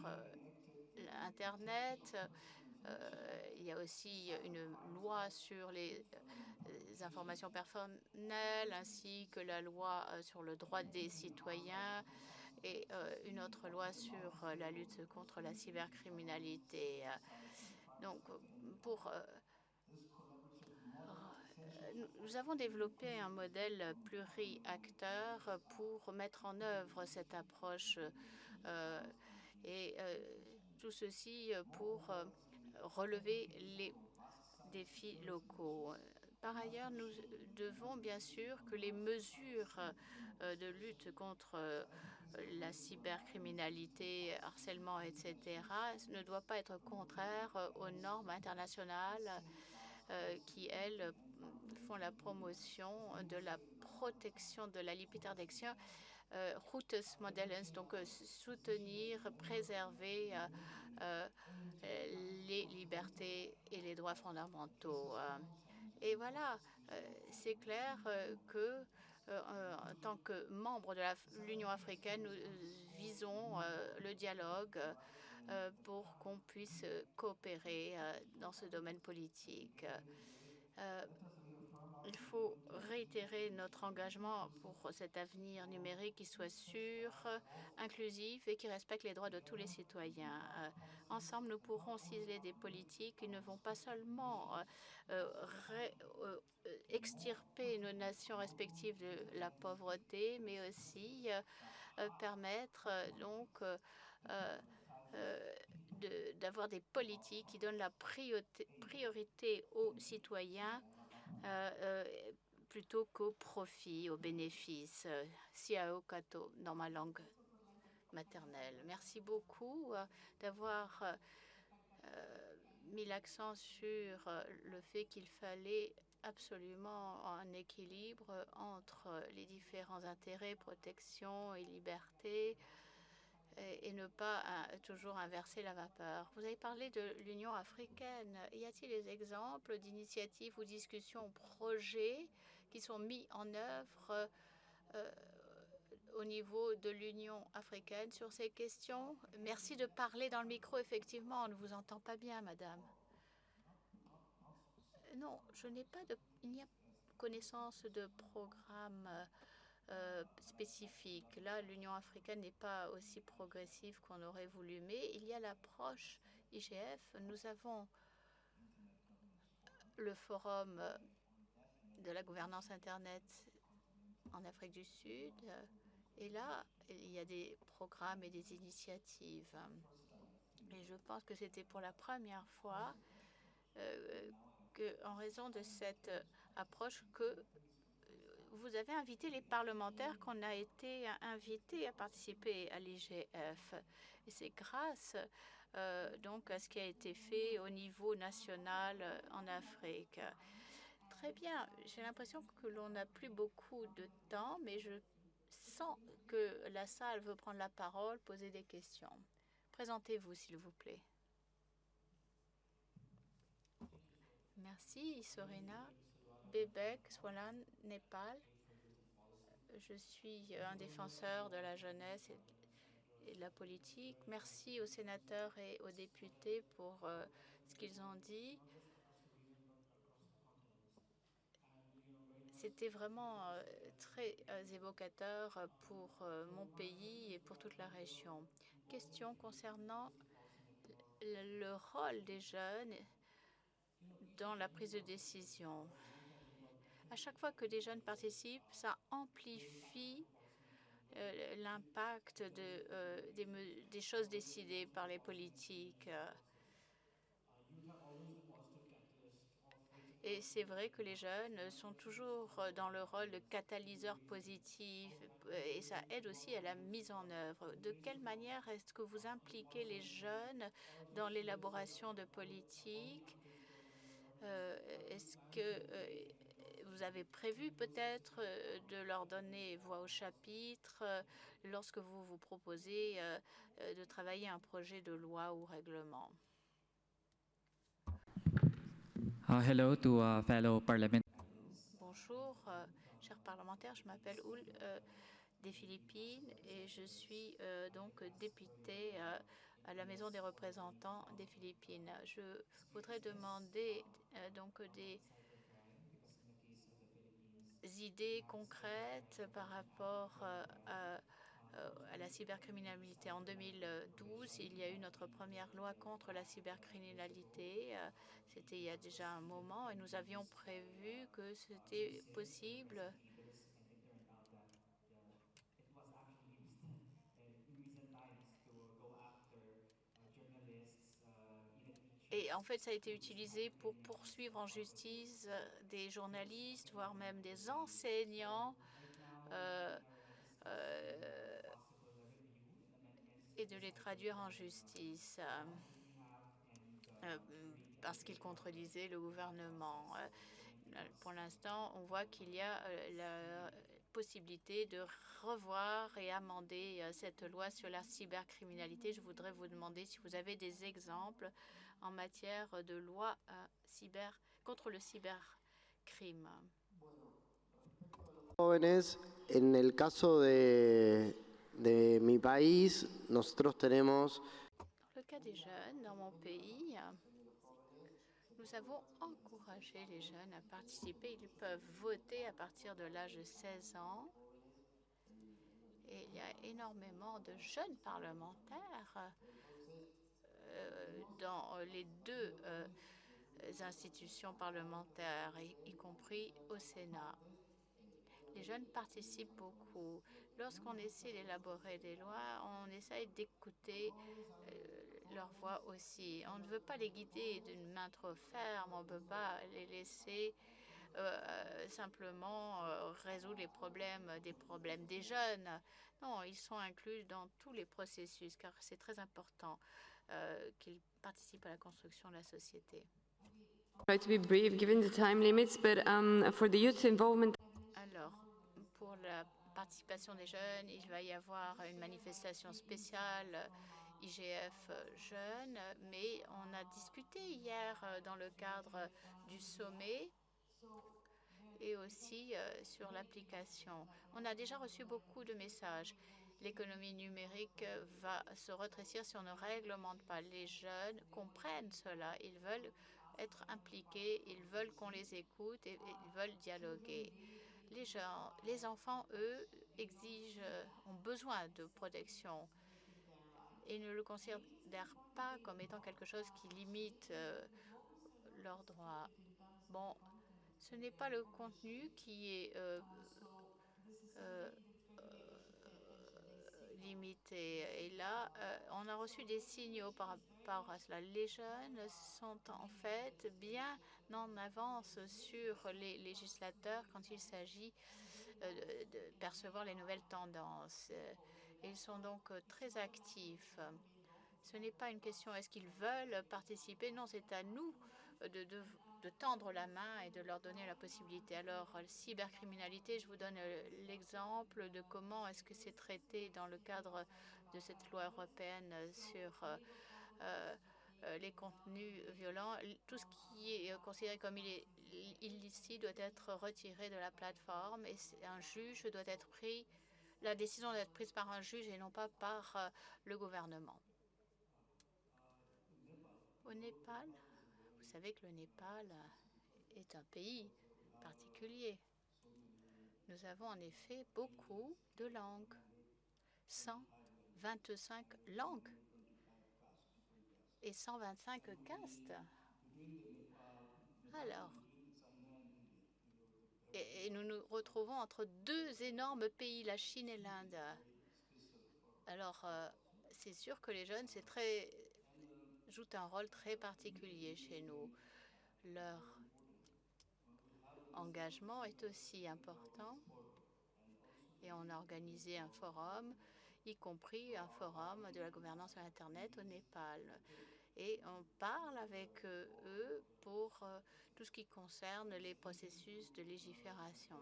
Internet. Il y a aussi une loi sur les informations personnelles ainsi que la loi sur le droit des citoyens et une autre loi sur la lutte contre la cybercriminalité. Donc, nous avons développé un modèle pluri-acteur pour mettre en œuvre cette approche et tout ceci pour relever les défis locaux. Par ailleurs, nous devons bien sûr que les mesures de lutte contre la cybercriminalité, harcèlement, etc., ne doivent pas être contraires aux normes internationales qui, elles, font la promotion de la protection de la liberté d'action, Routes Modellens, donc soutenir, préserver les libertés et les droits fondamentaux. Et voilà, c'est clair que en tant que membre de l'Union africaine, nous visons le dialogue pour qu'on puisse coopérer dans ce domaine politique. Il faut réitérer notre engagement pour cet avenir numérique qui soit sûr, inclusif et qui respecte les droits de tous les citoyens. Ensemble, nous pourrons ciseler des politiques qui ne vont pas seulement extirper nos nations respectives de la pauvreté, mais aussi permettre donc d'avoir des politiques qui donnent la priorité aux citoyens plutôt qu'au profit, aux bénéfices. Siao Kato, dans ma langue maternelle. Merci beaucoup d'avoir mis l'accent sur le fait qu'il fallait absolument un équilibre entre les différents intérêts, protection et liberté, et ne pas toujours inverser la vapeur. Vous avez parlé de l'Union africaine. Y a-t-il des exemples d'initiatives ou discussions, projets qui sont mis en œuvre au niveau de l'Union africaine sur ces questions? Merci de parler dans le micro, effectivement, on ne vous entend pas bien, madame. Non, je n'ai pas de... Il n'y a connaissance de programme spécifique. Là, l'Union africaine n'est pas aussi progressive qu'on aurait voulu, mais il y a l'approche IGF. Nous avons le forum de la gouvernance Internet en Afrique du Sud. Et là, il y a des programmes et des initiatives. Et je pense que c'était pour la première fois en raison de cette approche que vous avez invité les parlementaires qu'on a été invités à participer à l'IGF. Et c'est grâce donc à ce qui a été fait au niveau national en Afrique. Très bien, j'ai l'impression que l'on n'a plus beaucoup de temps, mais je sens que la salle veut prendre la parole, poser des questions. Présentez-vous, s'il vous plaît. Merci, Sorena. Bebek, Swalan, Népal. Je suis un défenseur de la jeunesse et de la politique. Merci aux sénateurs et aux députés pour ce qu'ils ont dit. C'était vraiment très évocateur pour mon pays et pour toute la région. Question concernant le rôle des jeunes dans la prise de décision. À chaque fois que des jeunes participent, ça amplifie l'impact des choses décidées par les politiques. Et c'est vrai que les jeunes sont toujours dans le rôle de catalyseur positif et ça aide aussi à la mise en œuvre. De quelle manière est-ce que vous impliquez les jeunes dans l'élaboration de politiques? Est-ce que vous avez prévu peut-être de leur donner voix au chapitre lorsque vous vous proposez de travailler un projet de loi ou règlement? Hello to fellow parliament. Bonjour, chers parlementaires, je m'appelle Oul des Philippines et je suis donc députée à la Maison des représentants des Philippines. Je voudrais demander donc des idées concrètes par rapport à la cybercriminalité. En 2012, il y a eu notre première loi contre la cybercriminalité. C'était il y a déjà un moment et nous avions prévu que c'était possible. Et en fait, ça a été utilisé pour poursuivre en justice des journalistes, voire même des enseignants et de les traduire en justice parce qu'ils contredisaient le gouvernement. Pour l'instant, on voit qu'il y a la possibilité de revoir et amender cette loi sur la cybercriminalité. Je voudrais vous demander si vous avez des exemples en matière de loi contre le cybercrime. Jóvenes, en el caso de mi país, nosotros tenemos... Dans le cas des jeunes, dans mon pays, nous avons encouragé les jeunes à participer. Ils peuvent voter à partir de l'âge de 16 ans. Et il y a énormément de jeunes parlementaires dans les deux institutions parlementaires, y compris au Sénat. Les jeunes participent beaucoup. Lorsqu'on essaie d'élaborer des lois, on essaie d'écouter leur voix aussi. On ne veut pas les guider d'une main trop ferme, on ne peut pas les laisser simplement résoudre des problèmes des jeunes. Non, ils sont inclus dans tous les processus car c'est très important qu'ils participent à la construction de la société. Try to be brief given the time limits, but for the youth involvement. Alors, pour la participation des jeunes, il va y avoir une manifestation spéciale IGF Jeunes, mais on a discuté hier dans le cadre du sommet et aussi sur l'application. On a déjà reçu beaucoup de messages. L'économie numérique va se rétrécir si on ne réglemente pas. Les jeunes comprennent cela. Ils veulent être impliqués, ils veulent qu'on les écoute et ils veulent dialoguer. Les enfants, eux, ont besoin de protection et ne le considèrent pas comme étant quelque chose qui limite leurs droits. Bon, ce n'est pas le contenu qui est limité. Et là, on a reçu des signaux par rapport à cela. Les jeunes sont en fait bien en avance sur les législateurs quand il s'agit de percevoir les nouvelles tendances. Ils sont donc très actifs. Ce n'est pas une question est-ce qu'ils veulent participer, non, c'est à nous de tendre la main et de leur donner la possibilité. Alors, cybercriminalité, je vous donne l'exemple de comment est-ce que c'est traité dans le cadre de cette loi européenne sur les contenus violents. Tout ce qui est considéré comme illicite doit être retiré de la plateforme et un juge doit être pris, la décision doit être prise par un juge et non pas par le gouvernement. Au Népal, vous savez que le Népal est un pays particulier. Nous avons en effet beaucoup de langues, 125 langues et 125 castes. Alors, et nous nous retrouvons entre deux énormes pays, la Chine et l'Inde. Alors, c'est sûr que les jeunes, jouent un rôle très particulier chez nous. Leur engagement est aussi important et on a organisé un forum, y compris un forum de la gouvernance sur Internet au Népal. Et on parle avec eux pour tout ce qui concerne les processus de légifération.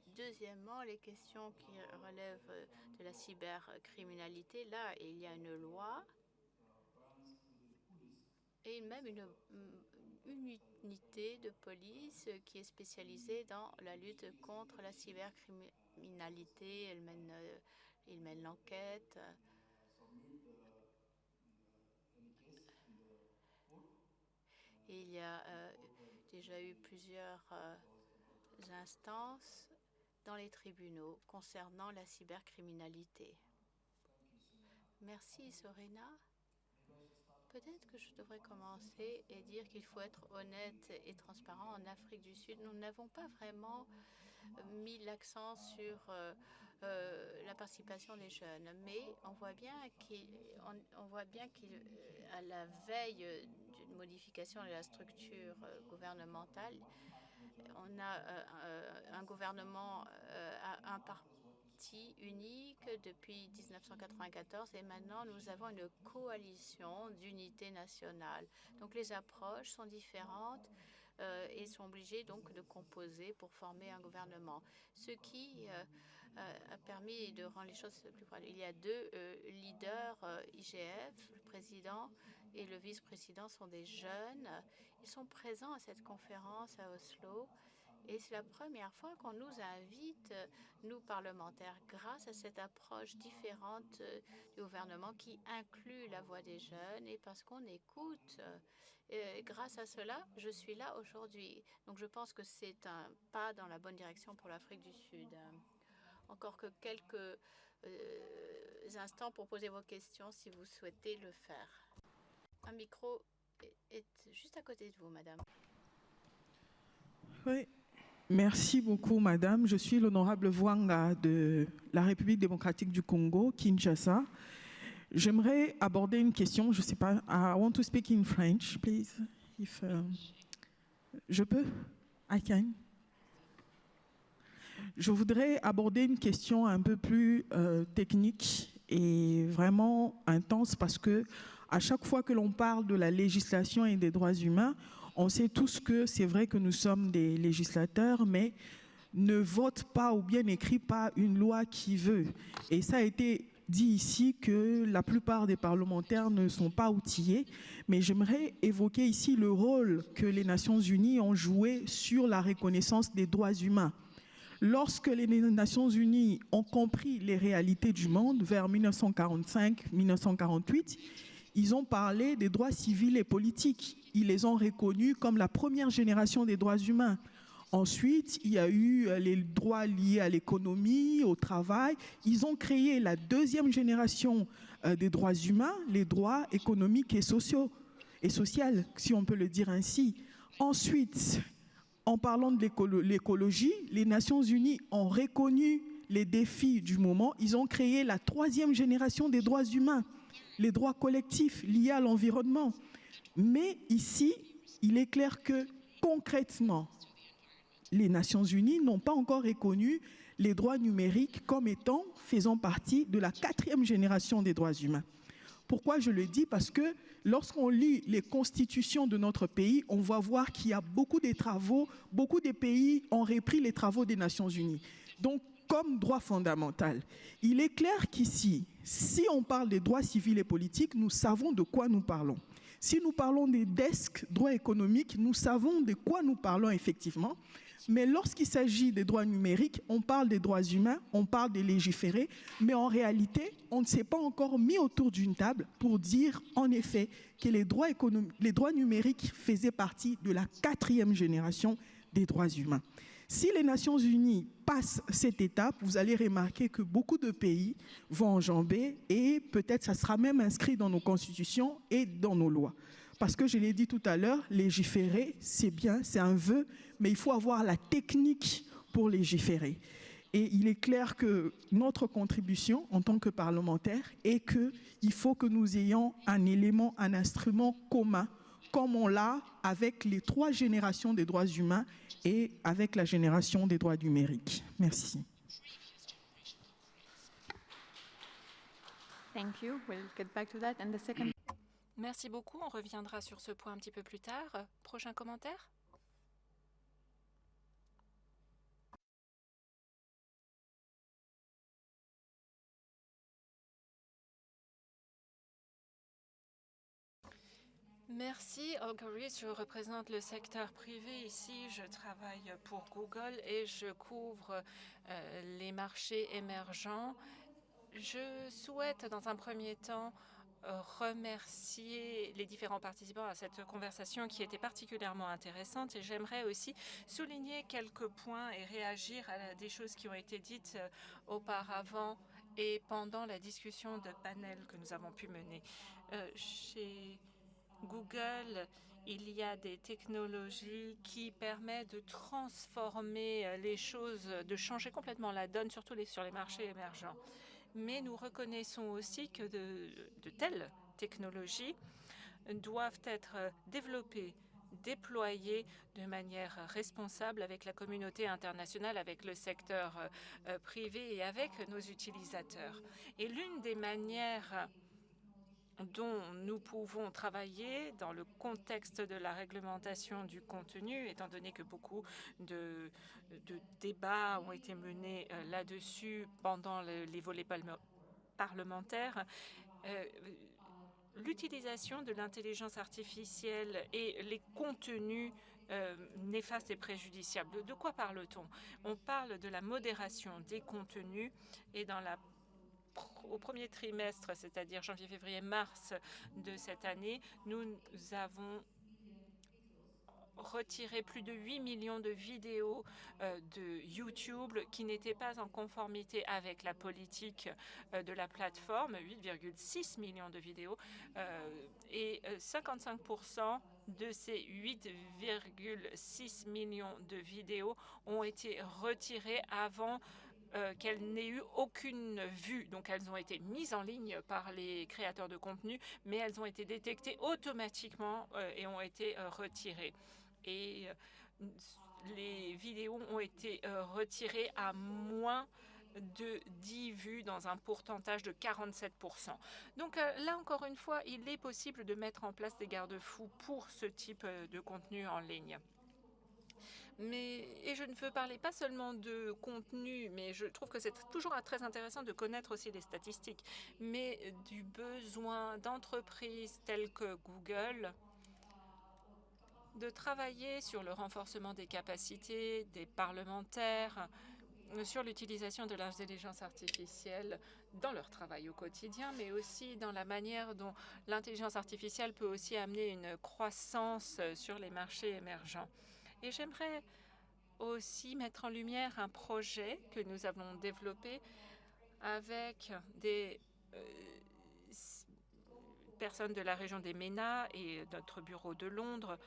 Deuxièmement, les questions qui relèvent de la cybercriminalité, là, il y a une loi et même une unité de police qui est spécialisée dans la lutte contre la cybercriminalité. Il mène l'enquête. Il y a déjà eu plusieurs instances dans les tribunaux concernant la cybercriminalité. Merci, Sorina. Peut-être que je devrais commencer et dire qu'il faut être honnête et transparent. En Afrique du Sud, nous n'avons pas vraiment mis l'accent sur la participation des jeunes, mais on voit bien qu'à la veille d'une modification de la structure gouvernementale, on a un gouvernement à un parti unique depuis 1994 et maintenant nous avons une coalition d'unité nationale. Donc les approches sont différentes et sont obligées donc de composer pour former un gouvernement. Ce qui a permis de rendre les choses plus proches. Il y a deux leaders IGF, le président et le vice-président sont des jeunes. Ils sont présents à cette conférence à Oslo. Et c'est la première fois qu'on nous invite, nous parlementaires, grâce à cette approche différente du gouvernement qui inclut la voix des jeunes et parce qu'on écoute. Grâce à cela, je suis là aujourd'hui. Donc je pense que c'est un pas dans la bonne direction pour l'Afrique du Sud. Encore que quelques instants pour poser vos questions si vous souhaitez le faire. Un micro est juste à côté de vous, madame. Oui. Merci beaucoup, madame. Je suis l'honorable Vwanga de la République démocratique du Congo, Kinshasa. J'aimerais aborder une question, je ne sais pas, I want to speak in French, please. If, je peux? I can. Je voudrais aborder une question un peu plus technique et vraiment intense parce que à chaque fois que l'on parle de la législation et des droits humains, on sait tous que c'est vrai que nous sommes des législateurs, mais ne vote pas ou bien n'écrit pas une loi qui veut. Et ça a été dit ici que la plupart des parlementaires ne sont pas outillés, mais j'aimerais évoquer ici le rôle que les Nations Unies ont joué sur la reconnaissance des droits humains. Lorsque les Nations Unies ont compris les réalités du monde vers 1945-1948, ils ont parlé des droits civils et politiques. Ils les ont reconnus comme la première génération des droits humains. Ensuite, il y a eu les droits liés à l'économie, au travail. Ils ont créé la deuxième génération des droits humains, les droits économiques et sociaux et sociaux, si on peut le dire ainsi. Ensuite, en parlant de l'écologie, les Nations Unies ont reconnu les défis du moment. Ils ont créé la troisième génération des droits humains, les droits collectifs liés à l'environnement. Mais ici, il est clair que concrètement, les Nations Unies n'ont pas encore reconnu les droits numériques comme étant faisant partie de la quatrième génération des droits humains. Pourquoi je le dis? Parce que lorsqu'on lit les constitutions de notre pays, on va voir qu'il y a beaucoup de travaux, beaucoup de pays ont repris les travaux des Nations Unies. Donc, comme droit fondamental, il est clair qu'ici, si on parle des droits civils et politiques, nous savons de quoi nous parlons. Si nous parlons des desks droits économiques, nous savons de quoi nous parlons effectivement. Mais lorsqu'il s'agit des droits numériques, on parle des droits humains, on parle de légiférer, mais en réalité, on ne s'est pas encore mis autour d'une table pour dire en effet que les droits numériques faisaient partie de la quatrième génération des droits humains. Si les Nations Unies passent cette étape, vous allez remarquer que beaucoup de pays vont enjamber et peut-être ça sera même inscrit dans nos constitutions et dans nos lois. Parce que je l'ai dit tout à l'heure, légiférer, c'est bien, c'est un vœu, mais il faut avoir la technique pour légiférer. Et il est clair que notre contribution en tant que parlementaire est qu'il faut que nous ayons un élément, un instrument commun, comme on l'a avec les trois générations des droits humains et avec la génération des droits numériques. Merci. Thank you. We'll get back to that. And the second. Merci beaucoup. On reviendra sur ce point un petit peu plus tard. Prochain commentaire? Merci, Olga Rees. Je représente le secteur privé ici. Je travaille pour Google et je couvre les marchés émergents. Je souhaite dans un premier temps remercier les différents participants à cette conversation qui était particulièrement intéressante et j'aimerais aussi souligner quelques points et réagir à des choses qui ont été dites auparavant et pendant la discussion de panel que nous avons pu mener. Chez Google, il y a des technologies qui permettent de transformer les choses, de changer complètement la donne, surtout sur les marchés émergents. Mais nous reconnaissons aussi que de telles technologies doivent être développées, déployées de manière responsable avec la communauté internationale, avec le secteur privé et avec nos utilisateurs. Et l'une des manières dont nous pouvons travailler dans le contexte de la réglementation du contenu, étant donné que beaucoup de débats ont été menés là-dessus pendant les volets parlementaires, l'utilisation de l'intelligence artificielle et les contenus néfastes et préjudiciables. De quoi parle-t-on? On parle de la modération des contenus et au premier trimestre, c'est-à-dire janvier, février, mars de cette année, nous avons retiré plus de 8 millions de vidéos de YouTube qui n'étaient pas en conformité avec la politique de la plateforme, 8,6 millions de vidéos, et 55% de ces 8,6 millions de vidéos ont été retirées avant qu'elles n'aient eu aucune vue. Donc elles ont été mises en ligne par les créateurs de contenu, mais elles ont été détectées automatiquement et ont été retirées. Et les vidéos ont été retirées à moins de 10 vues dans un pourcentage de 47%. Donc là, encore une fois, il est possible de mettre en place des garde-fous pour ce type de contenu en ligne. Et je ne veux parler pas seulement de contenu, mais je trouve que c'est toujours très intéressant de connaître aussi les statistiques, mais du besoin d'entreprises telles que Google de travailler sur le renforcement des capacités des parlementaires, sur l'utilisation de l'intelligence artificielle dans leur travail au quotidien, mais aussi dans la manière dont l'intelligence artificielle peut aussi amener une croissance sur les marchés émergents. Et j'aimerais aussi mettre en lumière un projet que nous avons développé avec des personnes de la région des MENA et notre bureau de Londres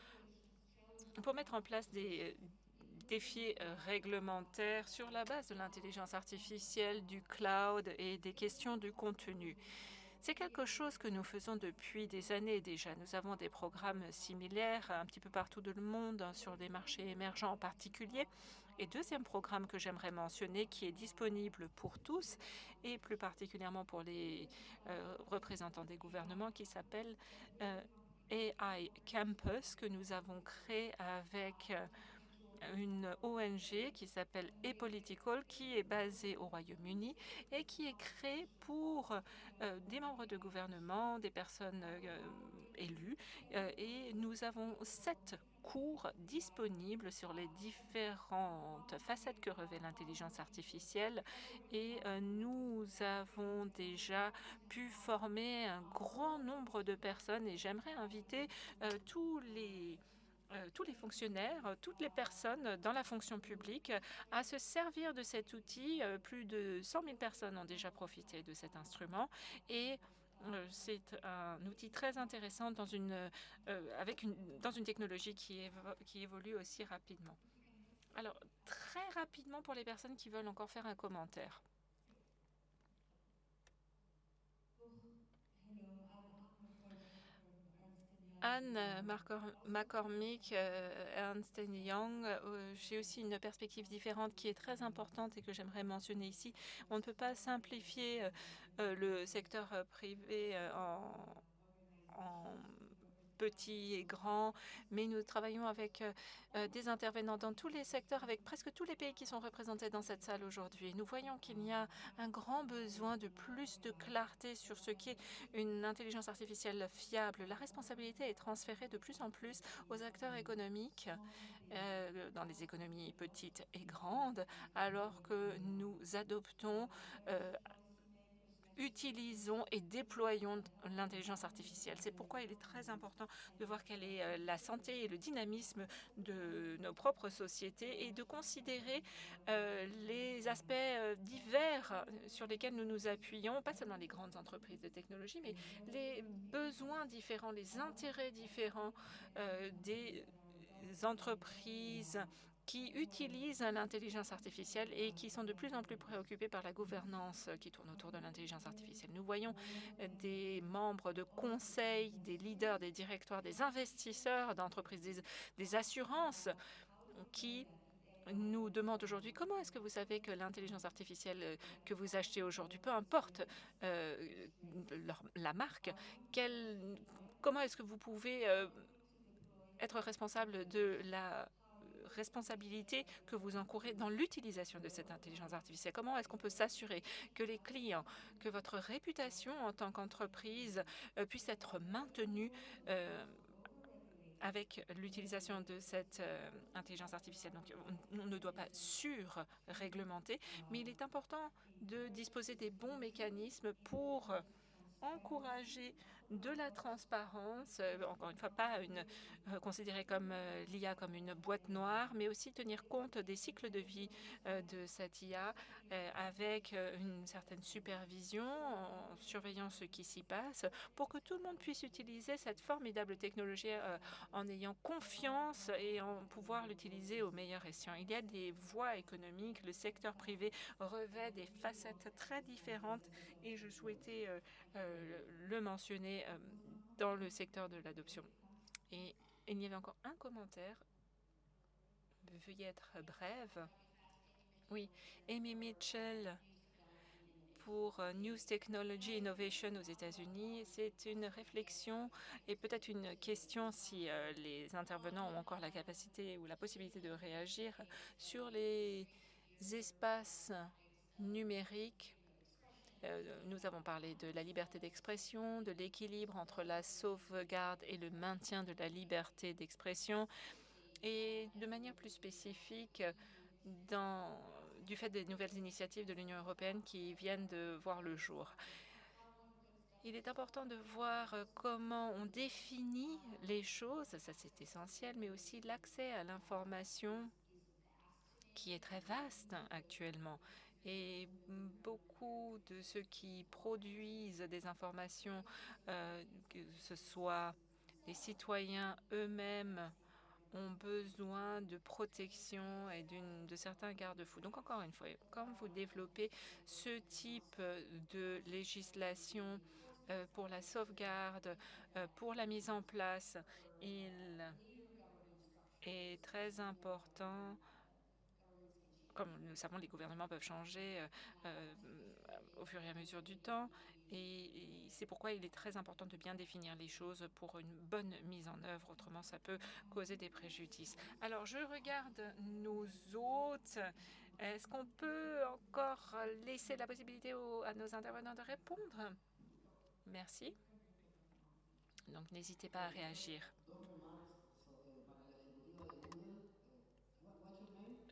pour mettre en place des défis réglementaires sur la base de l'intelligence artificielle, du cloud et des questions du contenu. C'est quelque chose que nous faisons depuis des années déjà. Nous avons des programmes similaires un petit peu partout dans le monde, sur des marchés émergents en particulier. Et deuxième programme que j'aimerais mentionner, qui est disponible pour tous, et plus particulièrement pour les représentants des gouvernements, qui s'appelle AI Campus, que nous avons créé avec une ONG qui s'appelle ePolitical, qui est basée au Royaume-Uni et qui est créée pour des membres de gouvernement, des personnes élues. Et nous avons 7 cours disponibles sur les différentes facettes que revêt l'intelligence artificielle. Et nous avons déjà pu former un grand nombre de personnes et j'aimerais inviter tous les fonctionnaires, toutes les personnes dans la fonction publique à se servir de cet outil. Plus de 100 000 personnes ont déjà profité de cet instrument et c'est un outil très intéressant dans une technologie qui évolue aussi rapidement. Alors, très rapidement pour les personnes qui veulent encore faire un commentaire. Anne McCormick, Ernst Young, j'ai aussi une perspective différente qui est très importante et que j'aimerais mentionner ici. On ne peut pas simplifier le secteur privé en petits et grands, mais nous travaillons avec des intervenants dans tous les secteurs, avec presque tous les pays qui sont représentés dans cette salle aujourd'hui. Nous voyons qu'il y a un grand besoin de plus de clarté sur ce qu'est une intelligence artificielle fiable. La responsabilité est transférée de plus en plus aux acteurs économiques, dans les économies petites et grandes, alors que nous adoptons utilisons et déployons l'intelligence artificielle. C'est pourquoi il est très important de voir quelle est la santé et le dynamisme de nos propres sociétés et de considérer les aspects divers sur lesquels nous nous appuyons, pas seulement les grandes entreprises de technologie, mais les besoins différents, les intérêts différents des entreprises qui utilisent l'intelligence artificielle et qui sont de plus en plus préoccupés par la gouvernance qui tourne autour de l'intelligence artificielle. Nous voyons des membres de conseils, des leaders, des directoires, des investisseurs d'entreprises, des assurances qui nous demandent aujourd'hui comment est-ce que vous savez que l'intelligence artificielle que vous achetez aujourd'hui, peu importe la marque, comment est-ce que vous pouvez être responsable de la responsabilité que vous encourez dans l'utilisation de cette intelligence artificielle. Comment est-ce qu'on peut s'assurer que les clients, que votre réputation en tant qu'entreprise puisse être maintenue avec l'utilisation de cette intelligence artificielle. Donc, on ne doit pas sur-réglementer, mais il est important de disposer des bons mécanismes pour encourager de la transparence, encore une fois pas considérer comme l'IA comme une boîte noire, mais aussi tenir compte des cycles de vie de cette IA avec une certaine supervision, en surveillant ce qui s'y passe, pour que tout le monde puisse utiliser cette formidable technologie en ayant confiance et en pouvoir l'utiliser au meilleur escient. Il y a des voies économiques, le secteur privé revêt des facettes très différentes et je souhaitais le mentionner dans le secteur de l'adoption. Et il y avait encore un commentaire. Veuillez être brève. Oui, Amy Mitchell pour News Technology Innovation aux États-Unis. C'est une réflexion et peut-être une question si les intervenants ont encore la capacité ou la possibilité de réagir sur les espaces numériques. Nous avons parlé de la liberté d'expression, de l'équilibre entre la sauvegarde et le maintien de la liberté d'expression, et de manière plus spécifique, du fait des nouvelles initiatives de l'Union européenne qui viennent de voir le jour. Il est important de voir comment on définit les choses, ça c'est essentiel, mais aussi l'accès à l'information qui est très vaste actuellement. Et beaucoup de ceux qui produisent des informations, que ce soit les citoyens eux-mêmes, ont besoin de protection et de certains garde-fous. Donc encore une fois, quand vous développez ce type de législation pour la sauvegarde, pour la mise en place, il est très important. Comme nous le savons, les gouvernements peuvent changer au fur et à mesure du temps, et c'est pourquoi il est très important de bien définir les choses pour une bonne mise en œuvre, autrement ça peut causer des préjudices. Alors je regarde nos hôtes. Est-ce qu'on peut encore laisser la possibilité à nos intervenants de répondre? Merci. Donc n'hésitez pas à réagir.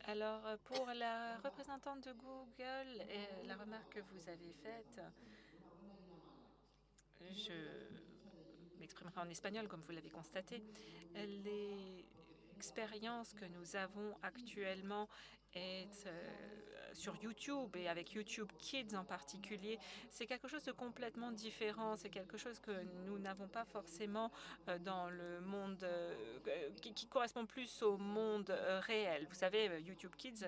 Alors, pour la représentante de Google, et la remarque que vous avez faite, je m'exprimerai en espagnol, comme vous l'avez constaté. L'expérience que nous avons actuellement est sur YouTube, et avec YouTube Kids en particulier, c'est quelque chose de complètement différent. C'est quelque chose que nous n'avons pas forcément dans le monde qui correspond plus au monde réel. Vous savez, YouTube Kids,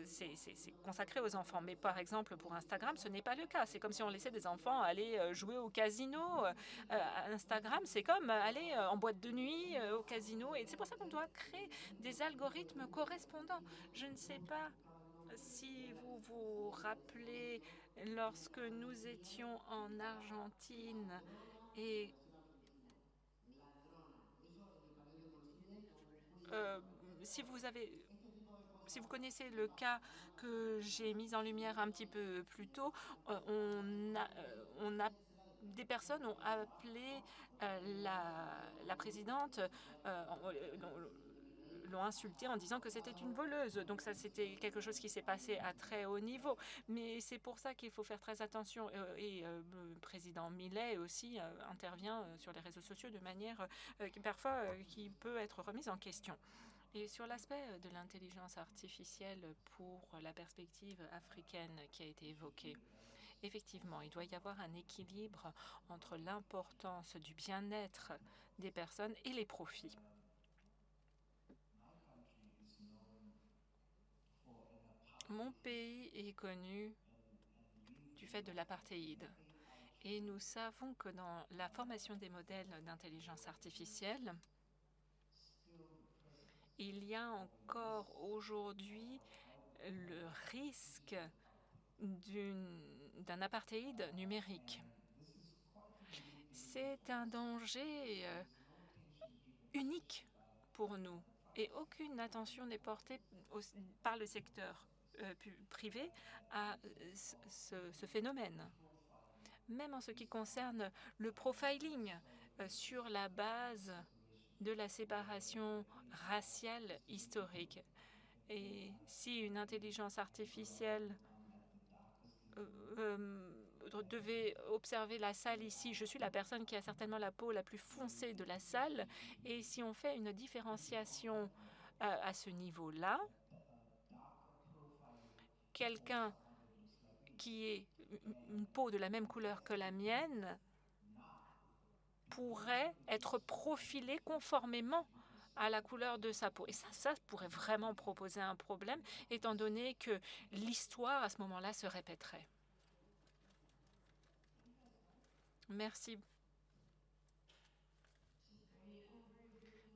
c'est consacré aux enfants. Mais par exemple, pour Instagram, ce n'est pas le cas. C'est comme si on laissait des enfants aller jouer au casino. Instagram, c'est comme aller en boîte de nuit, au casino. Et c'est pour ça qu'on doit créer des algorithmes correspondants. Je ne sais pas si vous vous rappelez, lorsque nous étions en Argentine et si vous connaissez le cas que j'ai mis en lumière un petit peu plus tôt, des personnes ont appelé la présidente, l'ont insultée en disant que c'était une voleuse. Donc ça, c'était quelque chose qui s'est passé à très haut niveau. Mais c'est pour ça qu'il faut faire très attention. Et le président Millet aussi intervient sur les réseaux sociaux de manière parfois qui peut être remise en question. Et sur l'aspect de l'intelligence artificielle pour la perspective africaine qui a été évoquée, effectivement, il doit y avoir un équilibre entre l'importance du bien-être des personnes et les profits. Mon pays est connu du fait de l'apartheid. Et nous savons que dans la formation des modèles d'intelligence artificielle, il y a encore aujourd'hui le risque d'un apartheid numérique. C'est un danger unique pour nous, et aucune attention n'est portée par le secteur privé à ce phénomène. Même en ce qui concerne le profiling sur la base de la séparation raciale historique. Et si une intelligence artificielle devait observer la salle ici, je suis la personne qui a certainement la peau la plus foncée de la salle, et si on fait une différenciation à ce niveau-là, quelqu'un qui ait une peau de la même couleur que la mienne pourrait être profilé conformément à la couleur de sa peau. Et ça pourrait vraiment proposer un problème, étant donné que l'histoire, à ce moment-là, se répéterait. Merci.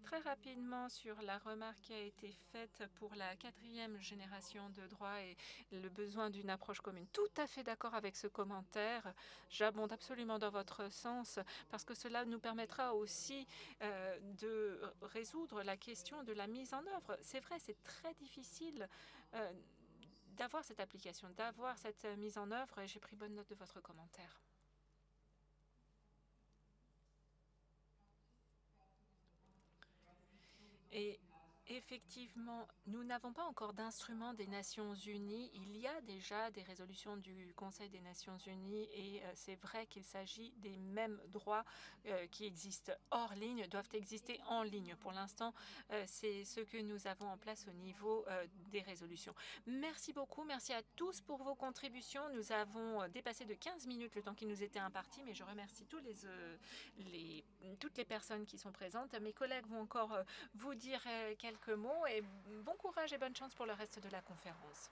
Très rapidement sur la remarque qui a été faite pour la 4e génération de droit et le besoin d'une approche commune. Tout à fait d'accord avec ce commentaire. J'abonde absolument dans votre sens parce que cela nous permettra aussi de résoudre la question de la mise en œuvre. C'est vrai, c'est très difficile d'avoir cette application, d'avoir cette mise en œuvre et j'ai pris bonne note de votre commentaire. Et effectivement, nous n'avons pas encore d'instrument des Nations Unies. Il y a déjà des résolutions du Conseil des Nations Unies et c'est vrai qu'il s'agit des mêmes droits qui existent hors ligne, doivent exister en ligne. Pour l'instant, c'est ce que nous avons en place au niveau des résolutions. Merci beaucoup, merci à tous pour vos contributions. Nous avons dépassé de 15 minutes le temps qui nous était imparti, mais je remercie toutes les personnes qui sont présentes. Mes collègues vont encore vous dire quelques mots et bon courage et bonne chance pour le reste de la conférence.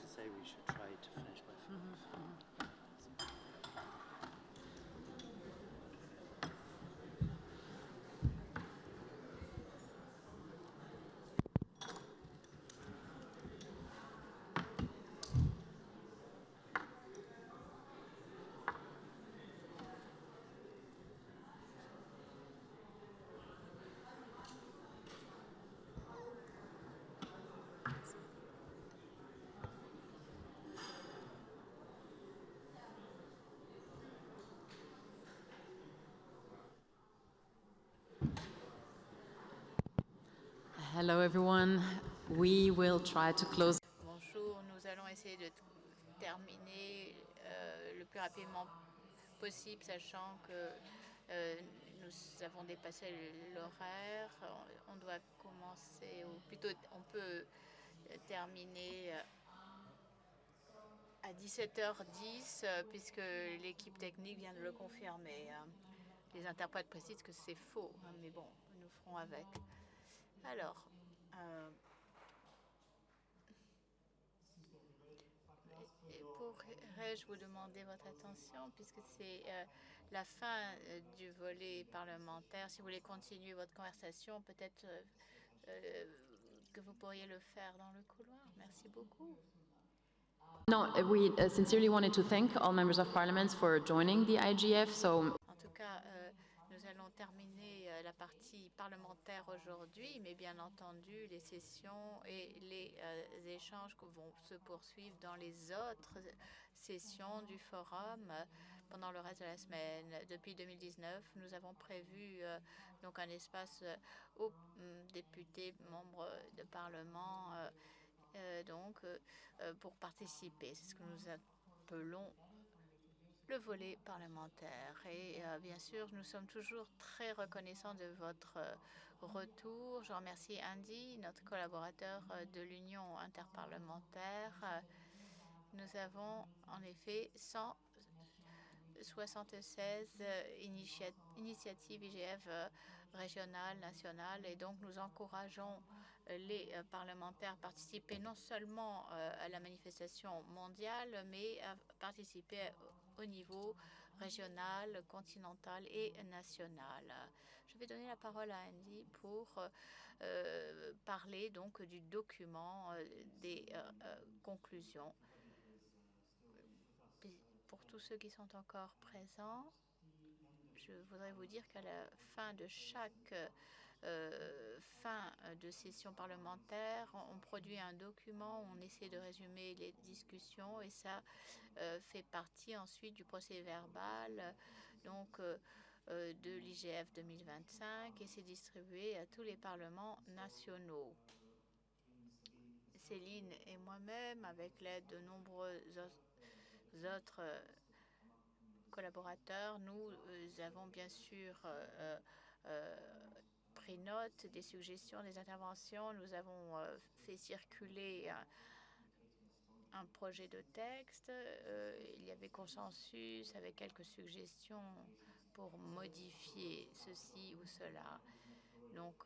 Say we should try to finish by 5. Hello everyone. We will try to close. Bonjour, nous allons essayer de terminer le plus rapidement possible, sachant que nous avons dépassé l'horaire. On doit commencer, ou plutôt on peut terminer à 17h10, puisque l'équipe technique vient de le confirmer. Les interprètes précisent que c'est faux, mais bon, nous ferons avec. Alors, pourrais-je vous demander votre attention, puisque c'est la fin du volet parlementaire. Si vous voulez continuer votre conversation, peut-être que vous pourriez le faire dans le couloir. Merci beaucoup. No, we sincerely wanted to thank all members of parliament for joining the IGF. So, En tout cas, nous allons terminer la partie parlementaire aujourd'hui, mais bien entendu, les sessions et les échanges vont se poursuivre dans les autres sessions du forum pendant le reste de la semaine. Depuis 2019, nous avons prévu donc un espace aux députés, membres de parlement, pour participer. C'est ce que nous appelons le volet parlementaire. Et bien sûr, nous sommes toujours très reconnaissants de votre retour. Je remercie Andy, notre collaborateur de l'Union interparlementaire. Nous avons en effet 176 initiatives IGF régionales, nationales, et donc nous encourageons les parlementaires à participer non seulement à la manifestation mondiale, mais à participer au niveau régional, continental et national. Je vais donner la parole à Andy pour parler donc du document des conclusions. Pour tous ceux qui sont encore présents, je voudrais vous dire qu'à la fin de chaque fin de session parlementaire, on produit un document, on essaie de résumer les discussions et ça fait partie ensuite du procès verbal. Donc, de l'IGF 2025 et c'est distribué à tous les parlements nationaux. Céline et moi-même, avec l'aide de nombreux autres collaborateurs, nous avons bien sûr pris note des suggestions, des interventions. Nous avons fait circuler un projet de texte. Il y avait consensus avec quelques suggestions pour modifier ceci ou cela. Donc,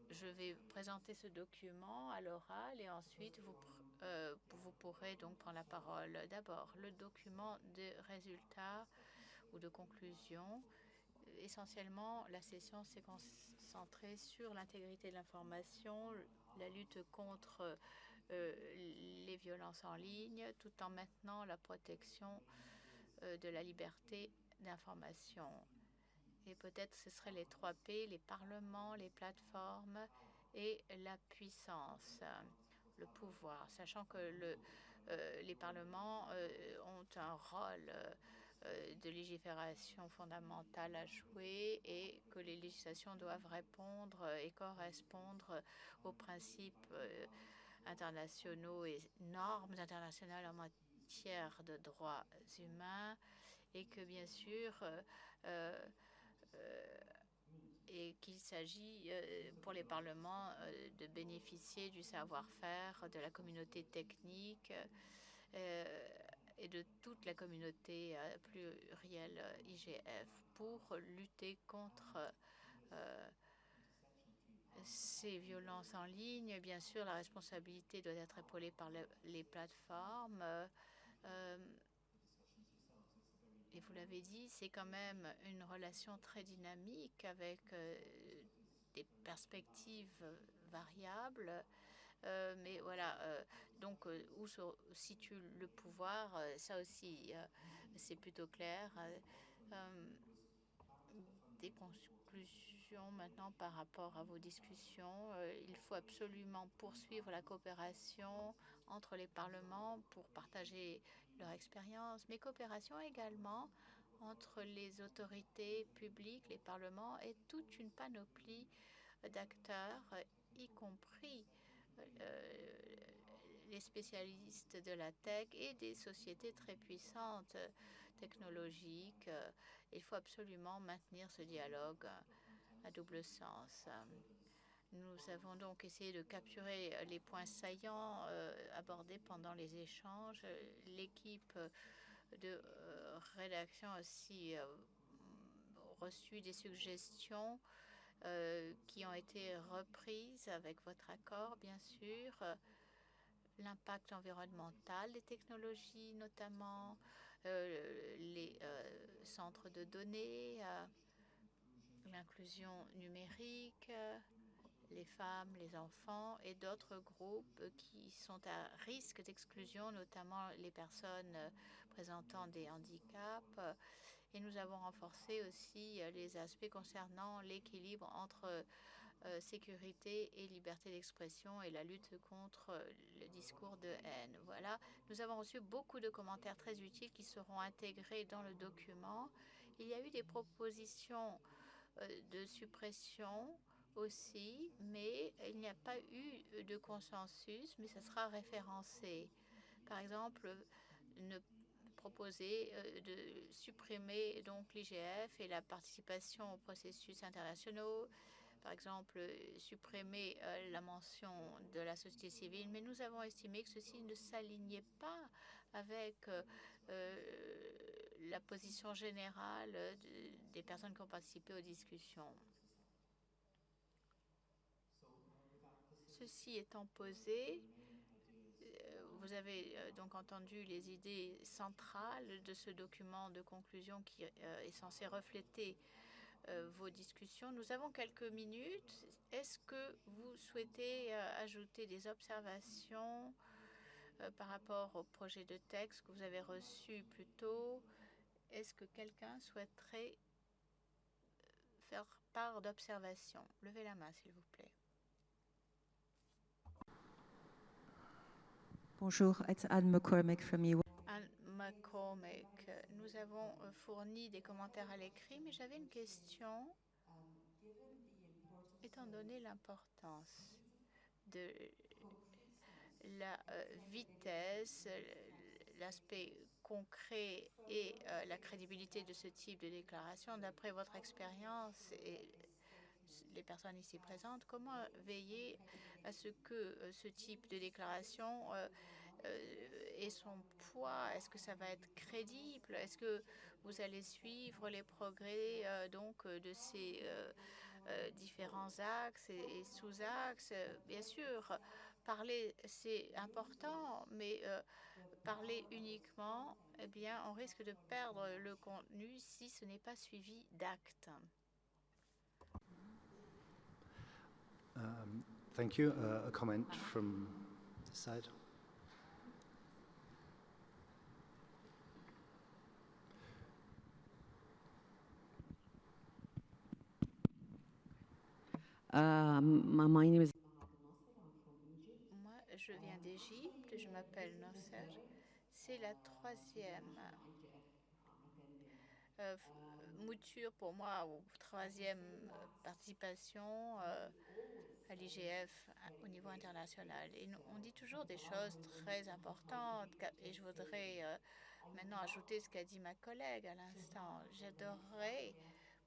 je vais présenter ce document à l'oral et ensuite vous pourrez donc prendre la parole. D'abord, le document de résultats ou de conclusion. Essentiellement, la session s'est concentrée sur l'intégrité de l'information, la lutte contre les violences en ligne, tout en maintenant la protection de la liberté d'information. Et peut-être ce seraient les 3 P, les parlements, les plateformes et la puissance, le pouvoir, sachant que les parlements ont un rôle de légifération fondamentale à jouer et que les législations doivent répondre et correspondre aux principes internationaux et normes internationales en matière de droits humains et que bien sûr et qu'il s'agit pour les parlements de bénéficier du savoir-faire de la communauté technique et de toute la communauté plurielle IGF pour lutter contre ces violences en ligne. Bien sûr, la responsabilité doit être épaulée par les plateformes. Et vous l'avez dit, c'est quand même une relation très dynamique avec des perspectives variables. Mais voilà, donc où se situe le pouvoir, ça aussi, c'est plutôt clair. Des conclusions maintenant par rapport à vos discussions. Il faut absolument poursuivre la coopération entre les parlements pour partager leur expérience, mais coopération également entre les autorités publiques, les parlements et toute une panoplie d'acteurs, y compris les spécialistes de la tech et des sociétés très puissantes technologiques. Il faut absolument maintenir ce dialogue à double sens. Nous avons donc essayé de capturer les points saillants abordés pendant les échanges. L'équipe de rédaction a aussi reçu des suggestions qui ont été reprises avec votre accord, bien sûr. L'impact environnemental des technologies, notamment les centres de données, l'inclusion numérique, les femmes, les enfants et d'autres groupes qui sont à risque d'exclusion, notamment les personnes présentant des handicaps. Et nous avons renforcé aussi les aspects concernant l'équilibre entre sécurité et liberté d'expression et la lutte contre le discours de haine. Voilà, nous avons reçu beaucoup de commentaires très utiles qui seront intégrés dans le document. Il y a eu des propositions de suppression aussi, mais il n'y a pas eu de consensus, mais ça sera référencé. Par exemple, ne proposer de supprimer donc l'IGF et la participation aux processus internationaux, par exemple supprimer la mention de la société civile, mais nous avons estimé que ceci ne s'alignait pas avec la position générale des personnes qui ont participé aux discussions. Ceci étant posé, vous avez donc entendu les idées centrales de ce document de conclusion qui est censé refléter vos discussions. Nous avons quelques minutes. Est-ce que vous souhaitez ajouter des observations par rapport au projet de texte que vous avez reçu plus tôt? Est-ce que quelqu'un souhaiterait faire part d'observations? Levez la main, s'il vous plaît. Bonjour, it's Anne McCormick from you. Anne McCormick, nous avons fourni des commentaires à l'écrit, mais j'avais une question. Étant donné l'importance de la vitesse, l'aspect concret et la crédibilité de ce type de déclaration, d'après votre expérience et les personnes ici présentes, comment veiller à ce que ce type de déclaration ait son poids? Est-ce que ça va être crédible? Est-ce que vous allez suivre les progrès de ces différents axes et sous-axes? Bien sûr, parler c'est important, mais parler uniquement, eh bien, on risque de perdre le contenu si ce n'est pas suivi d'actes. Thank you. A comment from this side. My name is. Moi, je viens d'Égypte, je m'appelle Nasser. C'est la troisième mouture pour moi, ou troisième participation à l'IGF au niveau international. Et on dit toujours des choses très importantes, et je voudrais maintenant ajouter ce qu'a dit ma collègue à l'instant. J'adorerais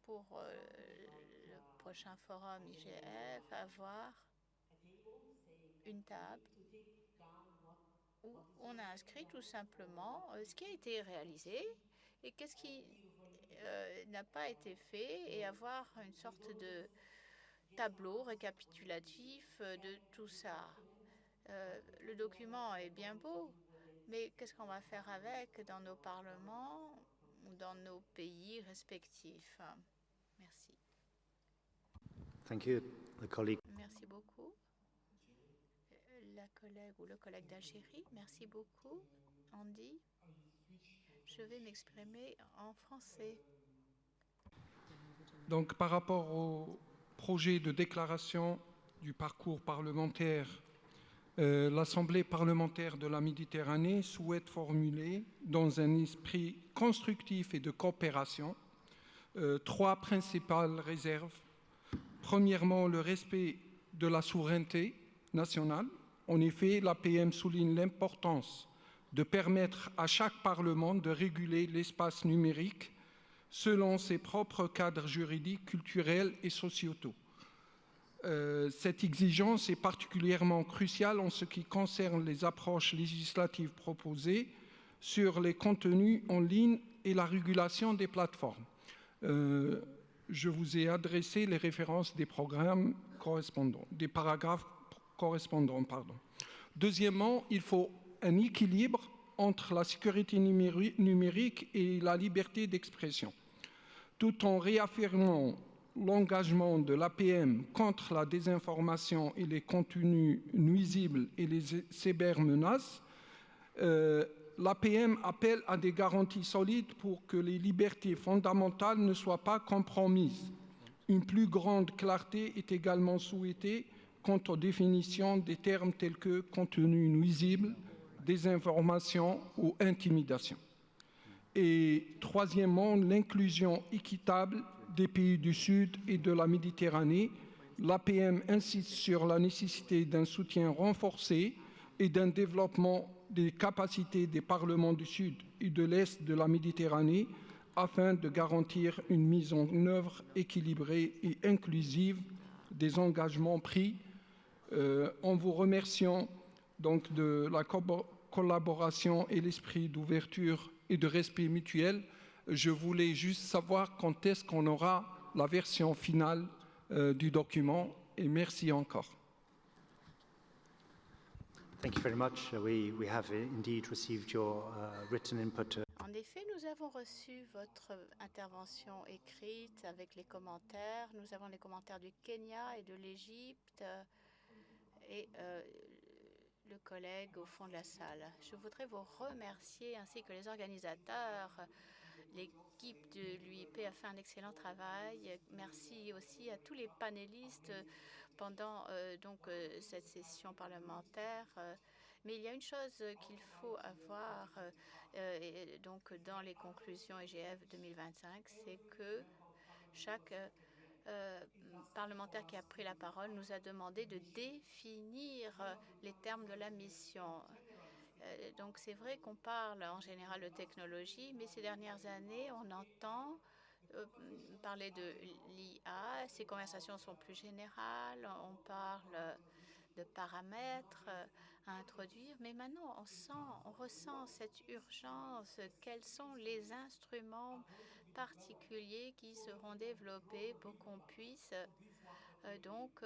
pour le prochain forum IGF avoir une table où on a inscrit tout simplement ce qui a été réalisé et qu'est-ce qui n'a pas été fait, et avoir une sorte de tableau récapitulatif de tout ça. Le document est bien beau, mais qu'est-ce qu'on va faire avec dans nos parlements ou dans nos pays respectifs? Merci. Thank you. The colleague. Merci beaucoup. La collègue ou le collègue d'Algérie, merci beaucoup. Andy, je vais m'exprimer en français. Donc, par rapport au projet de déclaration du parcours parlementaire, l'Assemblée parlementaire de la Méditerranée souhaite formuler, dans un esprit constructif et de coopération, 3 principales réserves. Premièrement, le respect de la souveraineté nationale. En effet, l'APM souligne l'importance de permettre à chaque Parlement de réguler l'espace numérique selon ses propres cadres juridiques, culturels et sociétaux. Cette exigence est particulièrement cruciale en ce qui concerne les approches législatives proposées sur les contenus en ligne et la régulation des plateformes. Je vous ai adressé les références des programmes correspondants, des paragraphes correspondants. Deuxièmement, il faut un équilibre entre la sécurité numérique et la liberté d'expression, tout en réaffirmant l'engagement de l'APM contre la désinformation et les contenus nuisibles et les cybermenaces. L'APM appelle à des garanties solides pour que les libertés fondamentales ne soient pas compromises. Une plus grande clarté est également souhaitée quant aux définitions des termes tels que contenu nuisible, désinformation ou intimidation. Et troisièmement, l'inclusion équitable des pays du Sud et de la Méditerranée. L'APM insiste sur la nécessité d'un soutien renforcé et d'un développement des capacités des parlements du Sud et de l'Est de la Méditerranée afin de garantir une mise en œuvre équilibrée et inclusive des engagements pris. En vous remerciant donc de la collaboration et l'esprit d'ouverture et de respect mutuel, je voulais juste savoir quand est-ce qu'on aura la version finale du document, et merci encore. Thank you very much. We have indeed received your written input. En effet, nous avons reçu votre intervention écrite avec les commentaires. Nous avons les commentaires du Kenya et de l'Égypte et le collègue au fond de la salle. Je voudrais vous remercier ainsi que les organisateurs. L'équipe de l'UIP a fait un excellent travail. Merci aussi à tous les panélistes pendant cette session parlementaire Mais il y a une chose qu'il faut avoir donc dans les conclusions IGF 2025, c'est que chaque parlementaire qui a pris la parole nous a demandé de définir les termes de la mission. Donc c'est vrai qu'on parle en général de technologie, mais ces dernières années, on entend parler de l'IA. Ces conversations sont plus générales. On parle de paramètres à introduire, mais maintenant on ressent cette urgence. Quels sont les instruments particuliers qui seront développés pour qu'on puisse donc,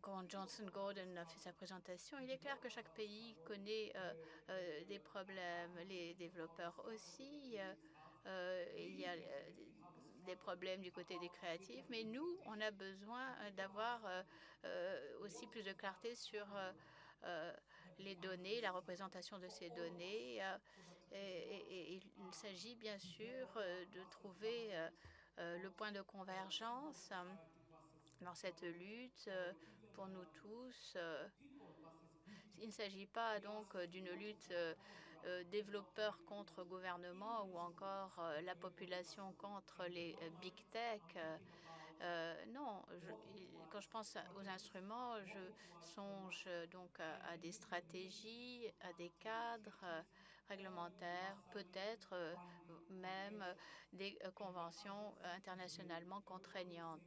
quand Johnson Gordon a fait sa présentation, il est clair que chaque pays connaît des problèmes, les développeurs aussi. Il y a des problèmes du côté des créatifs, mais nous, on a besoin d'avoir aussi plus de clarté sur les données, la représentation de ces données. Et il s'agit bien sûr de trouver le point de convergence dans cette lutte pour nous tous. Il ne s'agit pas donc d'une lutte développeur contre gouvernement ou encore la population contre les big tech. Non, quand je pense aux instruments, je songe donc à des stratégies, à des cadres réglementaires, peut-être même des conventions internationalement contraignantes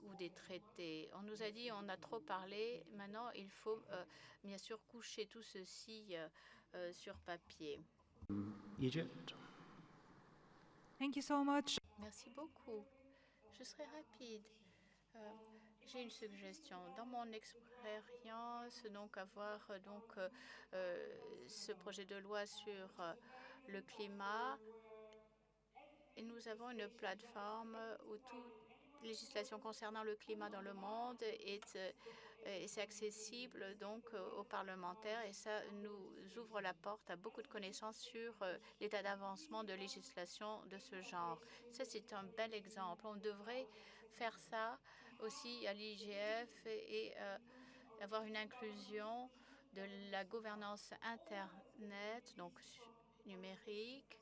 ou des traités. On nous a dit on a trop parlé, maintenant il faut bien sûr coucher tout ceci sur papier. Egypt. Thank you so much. Merci beaucoup. Je serai rapide. J'ai une suggestion. Dans mon expérience, donc avoir ce projet de loi sur le climat, et nous avons une plateforme où toute législation concernant le climat dans le monde et c'est accessible donc aux parlementaires et ça nous ouvre la porte à beaucoup de connaissances sur l'état d'avancement de législation de ce genre. Ça, c'est un bel exemple. On devrait faire ça aussi à l'IGF et avoir une inclusion de la gouvernance Internet, donc numérique,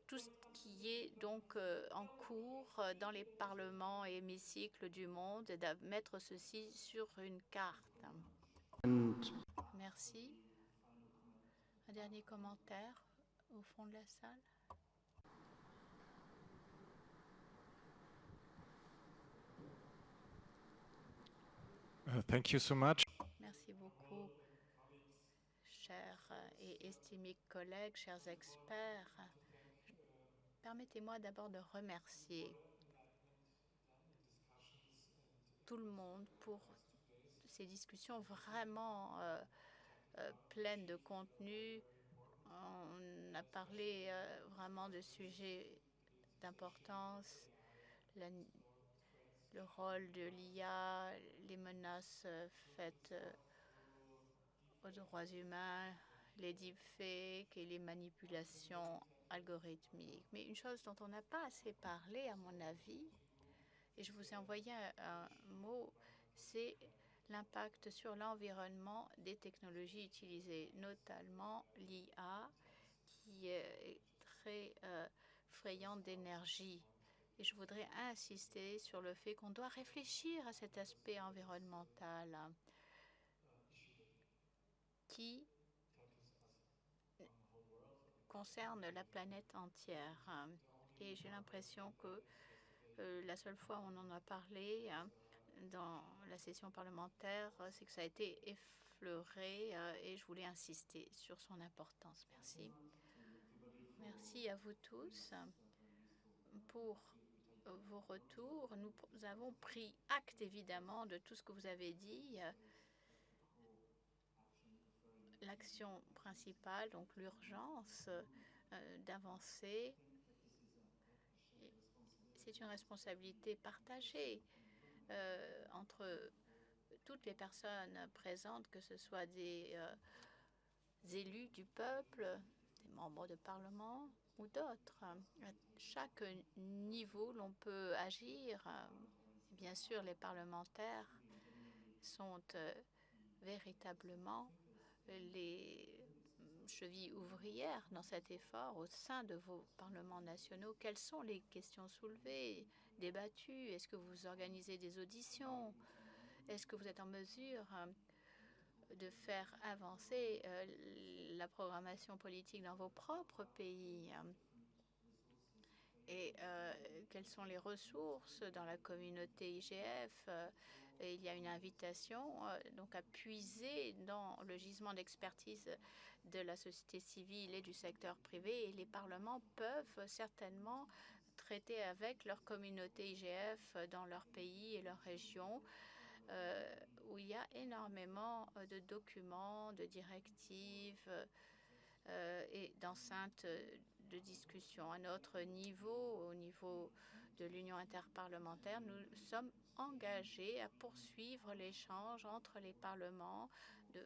tout ce qui est donc en cours dans les parlements et hémicycles du monde, de mettre ceci sur une carte. Merci. Un dernier commentaire au fond de la salle. Thank you so much. Merci beaucoup, chers et estimés collègues, chers experts. Permettez-moi d'abord de remercier tout le monde pour ces discussions vraiment pleines de contenu. On a parlé vraiment de sujets d'importance, le rôle de l'IA, les menaces faites aux droits humains, les deepfakes et les manipulations algorithmiques. Mais une chose dont on n'a pas assez parlé, à mon avis, et je vous ai envoyé un mot, c'est l'impact sur l'environnement des technologies utilisées, notamment l'IA, qui est très frayante d'énergie. Et je voudrais insister sur le fait qu'on doit réfléchir à cet aspect environnemental qui concerne la planète entière. Et j'ai l'impression que la seule fois où on en a parlé dans la session parlementaire, c'est que ça a été effleuré et je voulais insister sur son importance. Merci. Merci à vous tous pour vos retours. Nous avons pris acte évidemment de tout ce que vous avez dit. L'action principale, donc l'urgence d'avancer, c'est une responsabilité partagée entre toutes les personnes présentes, que ce soit des élus du peuple, des membres de parlement ou d'autres. chaque niveau, l'on peut agir. Bien sûr, les parlementaires sont véritablement les chevilles ouvrières dans cet effort au sein de vos parlements nationaux. Quelles sont les questions soulevées, débattues? Est-ce que vous organisez des auditions? Est-ce que vous êtes en mesure de faire avancer la programmation politique dans vos propres pays? Et quelles sont les ressources dans la communauté IGF? Et il y a une invitation donc à puiser dans le gisement d'expertise de la société civile et du secteur privé. Et les parlements peuvent certainement traiter avec leur communauté IGF dans leur pays et leur région, où il y a énormément de documents, de directives et d'enceintes de discussion. À notre niveau, au niveau de l'Union interparlementaire, nous sommes engagés à poursuivre l'échange entre les parlements, de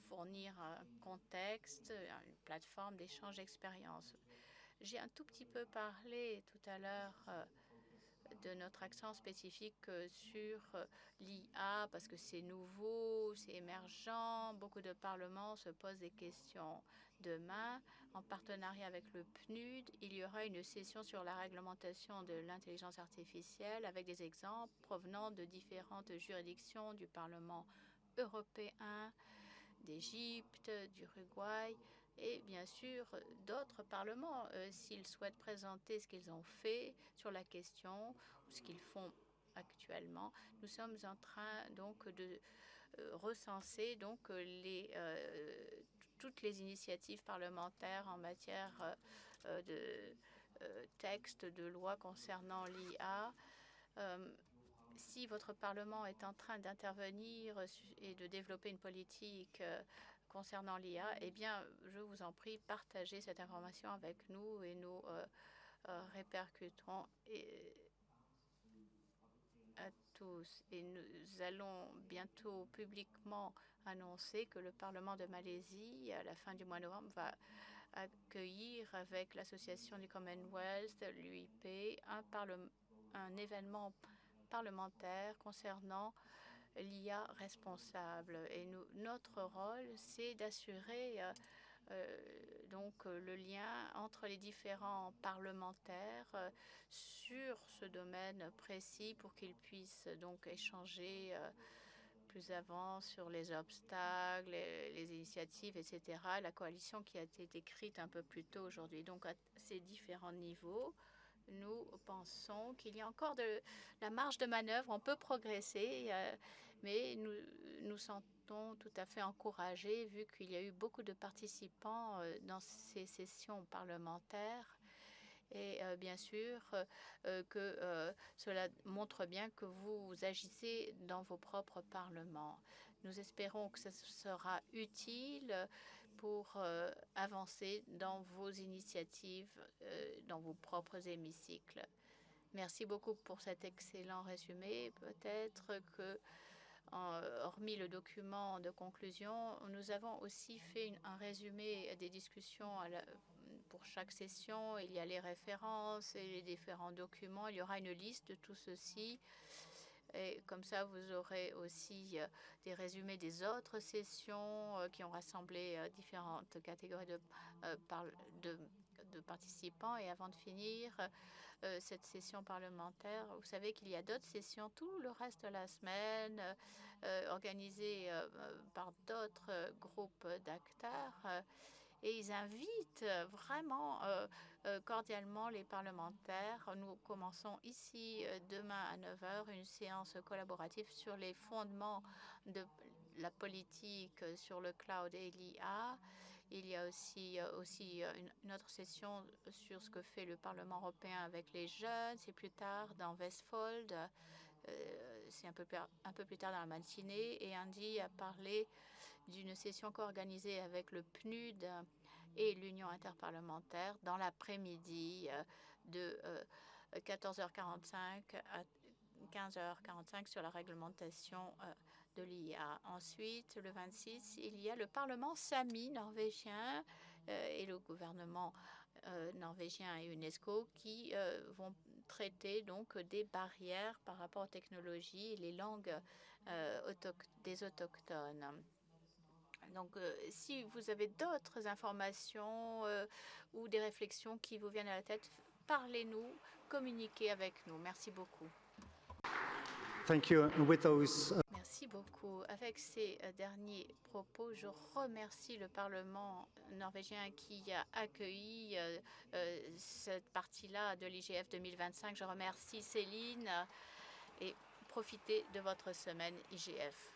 fournir un contexte, une plateforme d'échange d'expériences. J'ai un tout petit peu parlé tout à l'heure de notre accent spécifique sur l'IA parce que c'est nouveau, c'est émergent. Beaucoup de parlements se posent des questions. Demain, en partenariat avec le PNUD, il y aura une session sur la réglementation de l'intelligence artificielle avec des exemples provenant de différentes juridictions du Parlement européen, d'Égypte, d'Uruguay et bien sûr d'autres parlements s'ils souhaitent présenter ce qu'ils ont fait sur la question ou ce qu'ils font actuellement. Nous sommes en train donc de recenser donc toutes les initiatives parlementaires en matière de textes de loi concernant l'IA. Si votre Parlement est en train d'intervenir et de développer une politique concernant l'IA, eh bien, je vous en prie, partagez cette information avec nous et nous répercuterons à tous. Et nous allons bientôt publiquement annoncer que le Parlement de Malaisie, à la fin du mois de novembre, va accueillir avec l'Association du Commonwealth, l'UIP, un événement parlementaire concernant l'IA responsable. Et notre rôle, c'est d'assurer donc le lien entre les différents parlementaires sur ce domaine précis pour qu'ils puissent donc échanger plus avant sur les obstacles, les initiatives, etc. La coalition qui a été décrite un peu plus tôt aujourd'hui. Donc à ces différents niveaux, nous pensons qu'il y a encore de la marge de manœuvre, on peut progresser, mais nous sentons tout à fait encouragés vu qu'il y a eu beaucoup de participants dans ces sessions parlementaires. Et bien sûr que cela montre bien que vous agissez dans vos propres parlements. Nous espérons que ce sera utile pour avancer dans vos initiatives, dans vos propres hémicycles. Merci beaucoup pour cet excellent résumé. Peut-être que, hormis le document de conclusion, nous avons aussi fait un résumé des discussions pour chaque session. Il y a les références et les différents documents. Il y aura une liste de tout ceci. Et comme ça, vous aurez aussi des résumés des autres sessions qui ont rassemblé différentes catégories de participants. Et avant de finir cette session parlementaire, vous savez qu'il y a d'autres sessions tout le reste de la semaine organisées par d'autres groupes d'acteurs. Et ils invitent vraiment cordialement les parlementaires. Nous commençons ici demain à 9 h une séance collaborative sur les fondements de la politique sur le cloud et l'IA. Il y a aussi une autre session sur ce que fait le Parlement européen avec les jeunes. C'est plus tard dans Westfold. C'est un peu plus tard dans la matinée. Et Andy a parlé d'une session co-organisée avec le PNUD et l'Union interparlementaire dans l'après-midi de 14h45 à 15h45 sur la réglementation de l'IA. Ensuite, le 26, il y a le Parlement sami norvégien et le gouvernement norvégiens et UNESCO qui vont traiter donc des barrières par rapport aux technologies et les langues des autochtones. Donc, si vous avez d'autres informations ou des réflexions qui vous viennent à la tête, parlez-nous, communiquez avec nous. Merci beaucoup. Thank you. And with those, Merci beaucoup. Avec ces derniers propos, je remercie le Parlement norvégien qui a accueilli cette partie-là de l'IGF 2025. Je remercie Céline et profitez de votre semaine IGF.